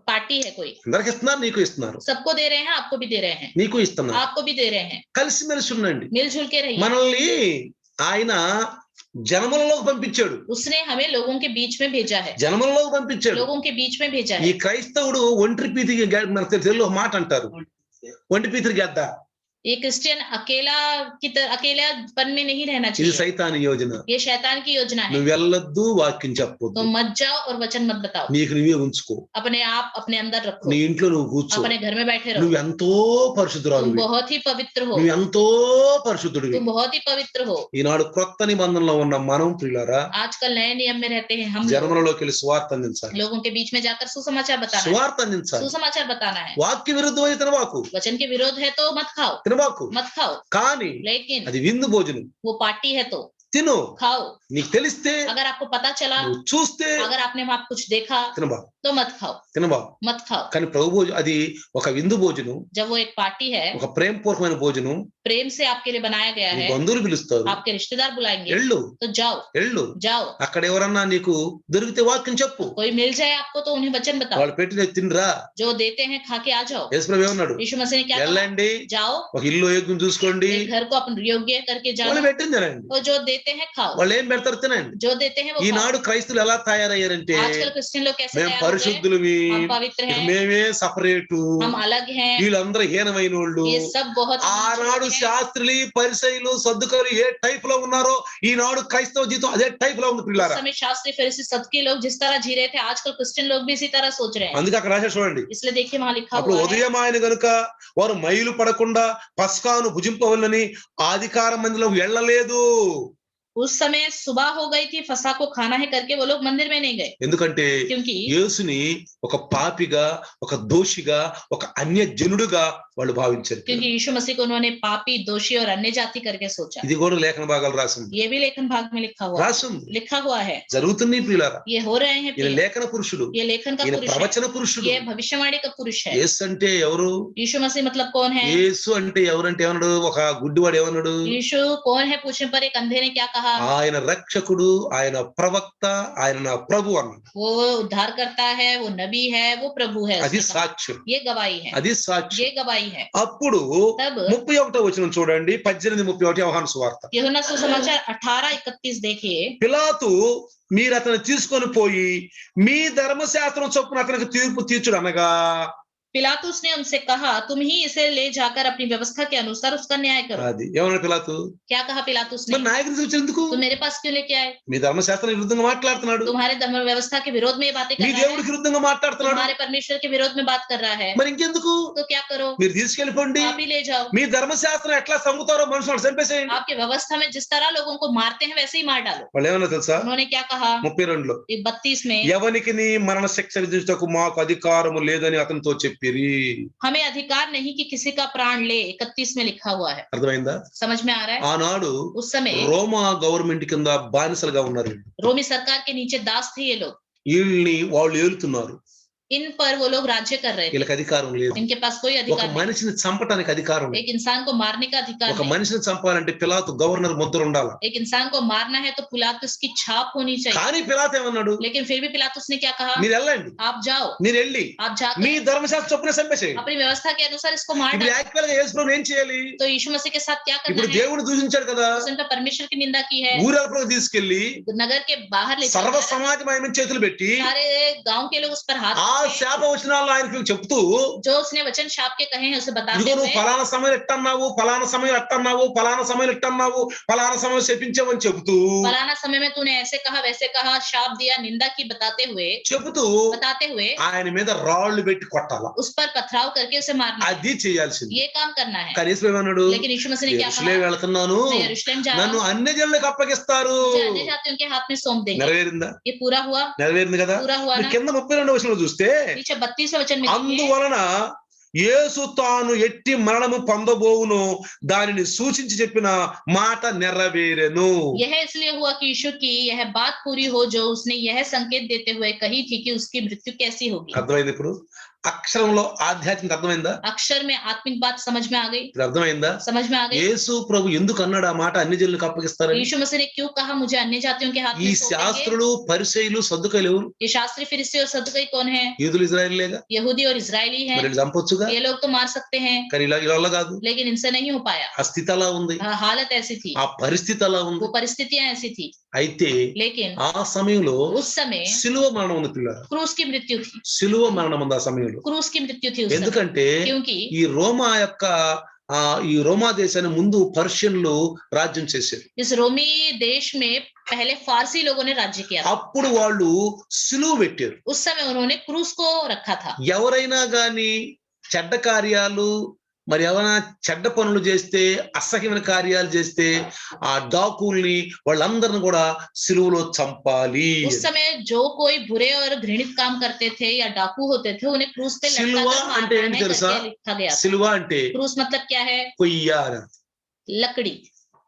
पार्टी है कोई, అందరికి ఇస్తున్నారు, నీకు ఇస్తున్నారు, सबको दे रहे हैं, आपको भी दे रहे हैं, నీకు ఇస్తున్నారు. आपको भी दे रहे हैं, కలిసిమెలిసి ఉండండి. मिलजुल के रहिए। మనల్ని ఆయన జనములలోకి పంపించాడు, उसने हमें लोगों के बीच में भेजा है, జనములలోకి పంపించాడు. लोगों के बीच में भेजा ఈ है। క్రైస్తవుడు ఒంటరి పీతికి మన తెలుగులో ఒక మాట అంటారు, ఒంటి పీతికి గద్ద. ये क्रिश्चियन अकेलापन में नहीं रहना ఇది चाहिए, సైతాన్ యోజన. ये शैतान की योजना है। నువ్వు వెళ్ళొద్దు, వాక్యం तो చెప్పొద్దు, मत जाओ और वचन मत बताओ, నీకు నువ్వే ఉంచుకో, अपने आप अपने अंदर रखो, నీ ఇంట్లో నువ్వు కూర్చో. अपने घर में बैठे रहो। నువ్వు ఎంతో పరిశుద్ధురాలు, तुम बहुत ही पवित्र हो, నువ్వు ఎంతో పరిశుద్ధుడివి. तुम बहुत ही पवित्र हो। ఈనాడు క్రొత్త నిబంధనలో ఉన్న మనం ప్రియులారా आजकल नए नियम में रहते हैं हम लोग, జనములలోకి వెళ్ళి సువార్త అందించాలి, लोगों के बीच में जाकर सुसमाचार बताना है, సువార్త అందించాలి. सुसमाचार बताना है। వాక్య విరుద్ధమైన తినబాకు, वचन के विरोध है तो मत खाओ, తినబాకు. मत खाओ, కానీ लेकिन అది విందు భోజనం. वो पार्टी है तो తిను, खाओ। నీకు తెలిస్తే, अगर आपको पता चला, నువ్వు చూస్తే अगर आपने वहां कुछ देखा తినబాకు, तो मत खाओ, తినబాకు. मत खाओ। కానీ ప్రభు భోజనం అది ఒక విందు భోజనం, जब वो एक पार्टी है, ఒక ప్రేమపూర్వకమైన భోజనం. प्रेम से आपके लिए बनाया गया నీ है, బంధువులు పిలుస్తారు, आपके रिश्तेदार बुलाएंगे, ఎళ్ళు तो जाओ, ఎళ్ళు. जाओ। అక్కడ ఎవరన్నా నీకు దొరికితే వాక్యం చెప్పు, कोई मिल जाए आपको तो उन्हें वचन बताओ, వాళ్ళు పెట్టిన తినరా. जो देते हैं खा के आ जाओ। యేసుప్రభు ఏమన్నాడు? यीशु मसीह ने क्या कहा? వెళ్ళండి, जाओ, ఒక ఇల్లు యోగ్యం చూసుకోండి, एक घर को अपन योग्य करके వాళ్ళు जाओ, పెట్టింది తినండి, और जो देते हैं खाओ, వాళ్ళు ఏం పెడతారు తినండి. जो देते हैं वो खाओ। ఈనాడు క్రైస్తులు ఎలా తయారయ్యారంటే, आजकल क्रिश्चियन लोग कैसे మేము तैयार हो गए? పరిశుద్ధులమి, हम पवित्र ఇక हैं, మేమే సపరేటు, हम अलग हैं, వీళ్ళందరూ హీనమైన వాళ్ళు. ये सब बहुत ఆనాడు శాస్త్రులు, పరిసయ్యులు, సద్దుకలు ఏ టైప్ లో ఉన్నారో ఈనాడు క్రైస్తవ జీవితం అదే టైప్ లో ఉంది उस పిల్లారా. समय शास्त्री फरीसी सदके लोग जिस तरह जी रहे थे, आजकल क्रिश्चियन लोग भी इसी तरह सोच रहे हैं। అందుకే అక్కడ రాశారు చూడండి. इसलिए देखिए वहां लिखा అప్పుడు हुआ है, ఉదయం ఆయన గనుక వారు మైలు పడకుండా పస్కాను భుజింపవల్లని అధికార మందిలో వెళ్ళలేదు. उस समय सुबह हो गई थी, फसा को खाना है करके वो लोग मंदिर में नहीं गए, ఎందుకంటే क्योंकि యేసుని ఒక పాపిగా, ఒక దోషిగా, ఒక అన్యజనుడుగా వాళ్ళు భావించారు. क्योंकि यीशु मसीह को उन्होंने पापी, दोषी और अन्य जाति करके सोचा। ఇది కూడా లేఖన భాగాలు రాసింది, ये भी लेखन भाग में लिखा हुआ है, జరుగుతుంది ప్రియులారా. ये हो रहे हैं ఈయన प्रिय। లేఖన పురుషుడు, ये लेखन का ఈయన पुरुष है, ప్రవచన పురుషుడు. ये भविष्यवाणी का पुरुष है। యేసు అంటే ఎవరు? यीशु मसीह मतलब कौन है? యేసు అంటే ఎవరంటే ఏమన్నాడు? ఒక గుడ్డివాడు ఏమన్నాడు? यीशु कौन है पूछने पर एक अंधे ने क्या कहा? ఆయన రక్షకుడు, ఆయన ప్రవక్త, ఆయన నా ప్రభు అన్నాడు. वो उद्धार करता है, वो नबी है, वो प्रभु है, అది उसने कहा। సాక్ష్యం, ये गवाही है, అది సాక్ష్యం. ये गवाही है। అప్పుడు तब 31వ వచనం చూడండి, 18:31 యోహాను సువార్త. यूहन्ना सुसमाचार 18:31 देखिए। పిలాతు మీరు అతను తీసుకొని పోయి మీ ధర్మశాస్త్రం చొప్పున అతనికి తీర్పు తీర్చుడు అనగా, पिलातुस ने उनसे कहा, तुम ही इसे ले जाकर अपनी व्यवस्था के अनुसार उसका न्याय करो। అది ఏమన్నాడు పిలాతు? क्या कहा पिलातुस ने? మరి నాయకుని చూపించేందుకు? तुम मेरे पास क्यों लेके आए? మీ ధర్మశాస్త్రం విరుద్ధంగా మాట్లాడుతున్నాడు, तुम्हारे धर्म व्यवस्था के विरोध में ये बातें कर మీ रहा है, దేవుడికి విరుద్ధంగా మాట్లాడుతున్నాడు, तुम्हारे परमेश्वर के विरोध में बात कर रहा है, మరి ఇంకెందుకు? तो क्या करो? మీరు తీసుకెళ్ళిపోండి, आप ही ले जाओ। మీ ధర్మశాస్త్రం ఎట్లా చంపుతారో మనుషులను చంపేసేయండి. आपकी व्यवस्था में जिस तरह लोगों को मारते हैं वैसे ही मार डालो। వాళ్ళు ఏమన్నా తెలుసా? उन्होंने क्या कहा? 32లో 32 में, ఎవనికి నీ మరణ శిక్ష విధించుటకు మాకు అధికారము లేదని అతనితో చెప్పిరి. हमें अधिकार नहीं कि किसी का प्राण ले, 31 में लिखा हुआ है। అర్థమైందా? समझ में आ रहा है? ఆనాడు उस समय రోమా గవర్నమెంట్ కింద బానిసలుగా ఉన్నారు. रोमी सरकार के नीचे दास थे ये लोग, వీళ్ళని వాళ్ళు ఏలుతున్నారు. इन पर वो लोग राज्य कर रहे थे। వీళ్ళకి అధికారం లేదు. इनके पास कोई ఒక अधिकार नहीं, మనిషిని చంపటానికి అధికారం లేదు. एक इंसान को मारने का अधिकार ఒక नहीं। మనిషిని చంపాలంటే పిలాతు గవర్నర్ ముద్ర ఉండాలి. एक इंसान को मारना है तो पिलातुस की छाप होनी चाहिए। కానీ పిలాతు ఏమన్నాడు, लेकिन फिर भी पिलातुस ने क्या कहा, మీరు వెళ్ళండి, आप जाओ, మీరు వెళ్ళి आप మీ जाकर ధర్మశాస్త్ర చొప్పున చంపేసేయండి. अपनी व्यवस्था के अनुसार इसको मार ఇప్పుడు डालो। యాక్చువల్ గా యేసు ప్రభువు ఏం చేయాలి, तो यीशु मसीह के साथ क्या करना ఇప్పుడు है, దేవుడు దూషించాడు కదా, उसने तो परमेश्वर की निंदा की है, ఊరలకు తీసుకెళ్లి नगर के बाहर ले సర్వ जाकर సమాజం ఆయన మీద చేతులు పెట్టి सारे गांव के लोग उस पर हाथ ఆ रखे, శాప వచనాలను ఆయనకు చెప్తూ, जो उसने वचन शाप के कहे हैं उसे बताते ఇదిగో నువ్వు हुए, ఫలానా సమయం ఎట్టన్నావు, ఫలానా సమయం ఎట్టన్నావు, ఫలానా సమయం ఎట్టన్నావు, ఫలానా సమయం శపించావని చెబుతూ फलाना समय में तूने ऐसे कहा वैसे कहा, शाप दिया, निंदा की, बताते हुए ఆయన మీద రాళ్ళు పెట్టి కొట్టాల, उस पर पथराव करके उसे मारना, అది చేయాల్సింది. ये काम करना है। కానీ యేసు ప్రభు అన్నాడు, लेकिन यीशु मसीह ने क्या कहा, యెరూషలేము వెళ్తున్నాను, मैं यरूशलेम जा रहा నన్ను हूँ, అన్ని జనులకు అప్పగిస్తారు. मुझे अन्य जातियों के हाथ में सौंप देंगे। నెరవేరిందా? ये पूरा हुआ, నెరవేరింది కదా. पूरा हुआ ना। కింద 32వ వచనంలో చూస్తే, नीचे 32वें वचन में देखिए, అందువలన యేసు తాను ఎట్టి మరణము పొందబోవును దానిని సూచించి చెప్పిన మాట నెరవేరెను. यह इसलिए हुआ कि यीशु की यह बात पूरी हो जो उसने यह संकेत देते हुए कही थी कि उसकी मृत्यु कैसी होगी। అర్థమైంది? ఇప్పుడు అక్షరంలో ఆధ్యాత్మిక అర్థమైందా? अक्षर में आत्मिक बात समझ में आ गई, ఇప్పుడు अర్థమైందా? समझ में आ गई। యేసు ప్రభు ఎందుకు అన్నాడు ఆ మాట అన్ని జనులకు అప్పగిస్తారని? यीशु मसीह ने क्यों कहा मुझे अन्य जातियों के हाथ ఈ में सौंपेंगे? శాస్త్రులు పరిసయ్యులు సద్దుకయ్యులు ఎవరు? ये शास्त्री फरीसी और सदुकई कौन है? యూదులు ఇజ్రాయేలీలేగా, यहूदी और इजरायली మరి हैं। వీళ్ళు చంపొచ్చుగా, ये लोग तो मार सकते हैं, కానీ ఇలా కాదు. लेकिन इनसे नहीं हो पाया। ఆ స్థితి అలా ఉంది, हालत ऐसी थी, ఆ పరిస్థితి అలా ఉంది. वो परिस्थितियां ऐसी थी। అయితే लेकिन ఆ సమయంలో उस समय సిలువ మరణం ఉంది పిల్లలు, क्रूस की मृत्यु थी, సిలువ మరణం ఉంది ఆ సమయంలో. क्रूस की मृत्यु थी उस समय। ఎందుకంటే क्योंकि ఈ రోమా యొక్క ఈ రోమా దేశాన్ని ముందు పర్షియన్లు రాజ్యం చేశారు. इस रोमी देश में पहले फारसी लोगों ने राज्य किया था। అప్పుడు వాళ్ళు సిలువ పెట్టారు. उस समय उन्होंने क्रूस को रखा था। ఎవరైనా గాని చెడ్డ కార్యాలు, మరి ఎవరైనా చెడ్డ పనులు చేస్తే, అసహ్యమైన కార్యాలు చేస్తే ఆ డాకుల్ని వాళ్ళందరిని కూడా సిలువలో చంపాలి. उस समय जो कोई बुरे और घृणित काम करते थे या डाकू होते थे उन्हें क्रूस पे సిలువ लटकाकर అంటే मारना ఏంటి है తెలుసా? करके लिखा गया था। సిలువ అంటే क्रूस मतलब क्या है? కొయ్య అని. लकड़ी।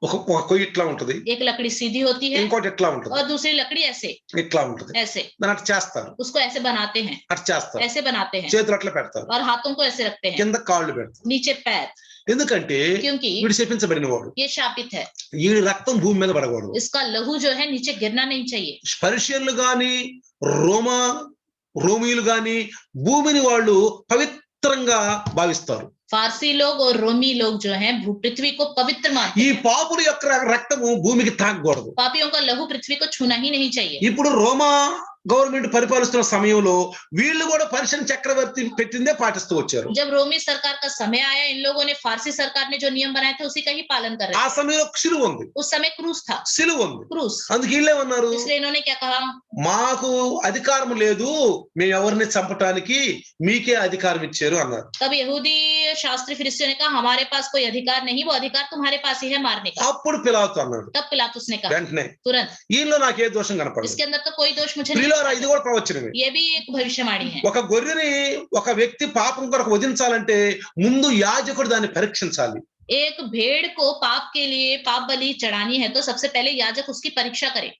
ఒక కొయ్య ఇట్లా ఉంటది, एक लकड़ी सीधी होती है ఇంకోటి ఎట్లా ఉంటది, और दूसरी लकड़ी ऐसे ఇట్లా ఉంటది. ऐसे, దాన్ని అట్లా చేస్తారు, उसको ऐसे बनाते हैं, అట్లా చేస్తారు, ऐसे बनाते हैं చేతులు అట్లా పెడతారు, और हाथों को ऐसे रखते हैं, కింద కాళ్ళు పెడతారు. नीचे पैर, ఎందుకంటే क्योंकि వీడు శపించబడిన వాడు, ये शापित है। ఈ రక్తం భూమి మీద పడకూడదు. इसका लहू जो है नीचे गिरना नहीं चाहिए। పర్షియన్లు గాని రోమీయులు గాని భూమిని వాళ్ళు పవిత్రంగా భావిస్తారు. फारसी लोग और रोमी लोग जो हैं पृथ्वी को पवित्र मानते ఈ हैं। పాపుల యొక్క రక్తము భూమికి తాకకూడదు. पापियों का लहू पृथ्वी को छूना ही नहीं चाहिए। ఇప్పుడు రోమా గవర్నమెంట్ పరిపాలిస్తున్న సమయంలో వీళ్ళు కూడా పర్షియన్ చక్రవర్తి పెట్టిందే పాటిస్తూ వచ్చారు. जब रोमी सरकार का समय आया इन लोगों ने फारसी सरकार ने जो नियम बनाए थे उसी का ही पालन कर ఆ रहे थे। సమయంలో సిలువ ఉంది, उस समय क्रूस था, సిలువ ఉంది. क्रूस। అందుకు వీళ్ళేమన్నారు, इसलिए इन्होंने क्या कहा, మాకు అధికారం లేదు, మేము ఎవరిని చంపటానికి, మీకే అధికారం ఇచ్చారు అన్నారు. तब यहूदी शास्त्री फरीसियों ने कहा हमारे पास कोई अधिकार नहीं, वो अधिकार तुम्हारे पास ही है मारने का। అప్పుడు పిలాతు అన్నాడు तब पिलातुस ने कहा వెంటనే, तुरंत, ఈయనలో నాకే దోషం కనపడదు. इसके अंदर तो कोई दोष मुझे नहीं ప్రియులారా, दिखता। ఇది కూడా ప్రవచనమే. ये भी एक भविष्यवाणी है। ఒక గొర్రెని ఒక వ్యక్తి పాపం కొరకు వధించాలంటే ముందు యాజకుడు దాన్ని పరీక్షించాలి. एक भेड़ को पाप के लिए पाप बलि चढ़ानी है तो सबसे पहले याजक उसकी परीक्षा करे।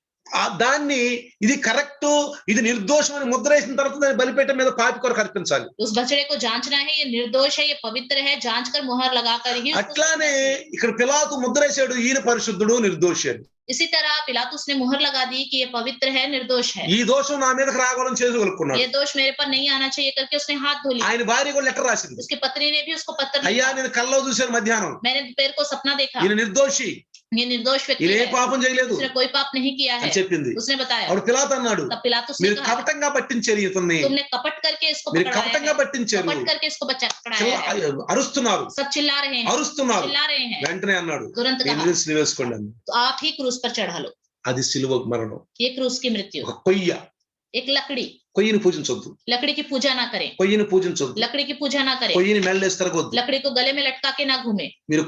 దాన్ని ఇది కరెక్ట్, ఇది నిర్దోషం అని ముద్ర వేసిన తర్వాత దాన్ని బలిపీఠం మీద పాపి కొరకు అర్పించాలి. उस बछड़े को जांचना है, ये निर्दोष है, ये पवित्र है, जांच कर मुहर लगाकर ही उसको అట్లానే ఇక్కడ పిలాతు ముద్ర వేసాడు, ఈయన పరిశుద్ధుడు నిర్దోషి అని. इसी तरह पिलातुस ने मुहर लगा दी कि ये पवित्र है, निर्दोष है, ఈ దోషం నా మీదకి రావాలని చేసుకోనుకున్నాడు. ये दोष मेरे पर नहीं आना चाहिए करके उसने हाथ धो लिया। ఆయన భార్య కూడా లెటర్ రాసింది, उसकी पत्नी ने भी उसको पत्र అయ్యా लिखा, నేను కల్లో చూశాను మధ్యాహ్నం, मैंने दोपहर को सपना देखा, ఈయన నిర్దోషి, ये निर्दोष व्यक्ति ఈయన ఏ है, పాపం చేయలేదు उसने कोई पाप नहीं किया है, అని చెప్పింది. उसने बताया। అప్పుడు పిలాతు అన్నాడు, तब पिलातुस ने మీరు कहा కపటంగా పట్టించారు ఇతన్ని, तुमने कपट करके इसको మీరు पकड़ाया కపటంగా है, పట్టించారు, कपट करके इसको पकड़ाया है। అరుస్తున్నారు सब चिल्ला रहे हैं, అరుస్తున్నారు. चिल्ला रहे हैं। వెంటనే అన్నాడు, तुरंत నేను कहा సిలువ వేసుకోండి అన్నాడు. तो आप ही क्रूस पर चढ़ा लो। అది సిలువ మరణం. ये क्रूस की मृत्यु। ఒక కొయ్య, एक लकड़ी, కొయ్యని పూజించొద్దు, लकड़ी की पूजा ना करें, కొయ్యని పూజించొద్దు, लकड़ी की पूजा ना करें, కొయ్యని మెళ్ళేసి తిరగొద్దు. लकड़ी को गले में लटका के ना घूमे। మీరు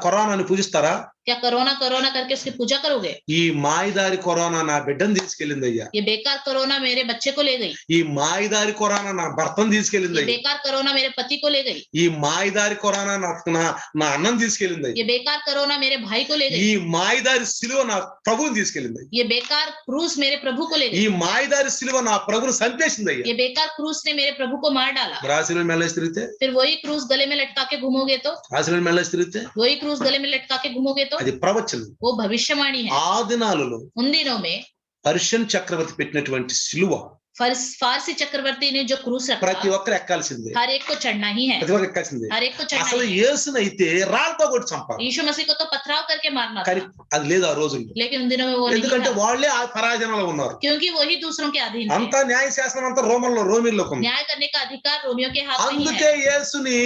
కరోనాని పూజిస్తారా? क्या कोरोना कोरोना करके उसकी पूजा करोगे? ఈ మాయదారి కరోనా నా బిడ్డను తీసుకెళ్ళింది అయ్యా, ये बेकार कोरोना मेरे बच्चे को ले गई, ఈ మాయదారి కరోనా నా భర్తను తీసుకెళ్ళింది ये అయ్యా, बेकार कोरोना मेरे पति को ले गई, ఈ మాయదారి కరోనా నా అన్నం తీసుకెళ్ళింది అయ్యా, ये बेकार कोरोना मेरे भाई को ले ఈ गई, మాయదారి సిలువ నా ప్రభువుని తీసుకెళ్ళింది అయ్యా, ये बेकार क्रूस मेरे प्रभु को ले ఈ गई, మాయదారి సిలువ నా ప్రభుని చంపేసింది అయ్యా. ये बेकार क्रूस ने मेरे प्रभु को मार डाला। మరి ఆ శిలువను మెల్లేసి తిరిగితే, फिर वही क्रूस गले में लटका के घूमोगे तो, ఆ శిలువను మెల్లేసి తిరిగితే वही क्रूस गले में लटका के घूमोगे तो, అది ప్రవచనం. वो भविष्यवाणी है। ఆ దినాలలో उन दिनों में పర్షియన్ చక్రవర్తి పెట్టినటువంటి శిలువ फारसी चक्रवर्ती ने जो क्रूस ప్రతి रखा, ఒక్కరు ఎక్కాల్సిందే, हर एक को चढ़ना ही है, ప్రతి ఒక్కరు ఎక్కాల్సిందే. हर एक को चढ़ना అసలు ही है। యేసునైతే రాళ్ళతో కొట్టి చంపాలి, यीशु मसीह को तो पथराव करके मारना కానీ था, అది లేదు ఆ రోజుల్లో. लेकिन उन दिनों में वो नहीं ఎందుకంటే था, వాళ్ళే ఆ పరాజనంలో ఉన్నారు. क्योंकि वही दूसरों के अधीन थे। అంతా న్యాయశాస్త్రం అంతా రోమిల్లోకి ఉంది. न्याय करने का अधिकार रोमियों के हाथ में ही అందుకే है, యేసుని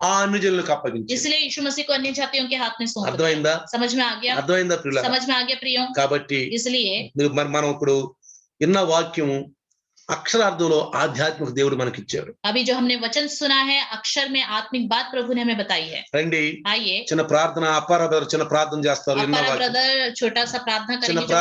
ఆ అన్యజనులకు అప్పగించారు. इसलिए यीशु मसीह को अन्य जातियों के हाथ में सौंप दिया। అర్థమైందా? समझ में आ गया? అర్థమైందా ప్రియులారా? समझ में आ गया प्रियो? కాబట్టి इसलिए మనం ఇప్పుడు విన్న వాక్యము అక్షరార్థంలో ఆధ్యాత్మిక దేవుడు మనకిచ్చాడు. अभी जो हमने वचन सुना है, अक्षर में आत्मिक बात प्रभु ने हमें बताई है। రండి, आइए, చిన్న ప్రార్థన, అప్పారా బ్రదర్ చిన్న ప్రార్థన చేస్తారు. విన్న अपारा వాక్యం ब्रदर छोटा सा प्रार्थना చిన్న करेंगे जो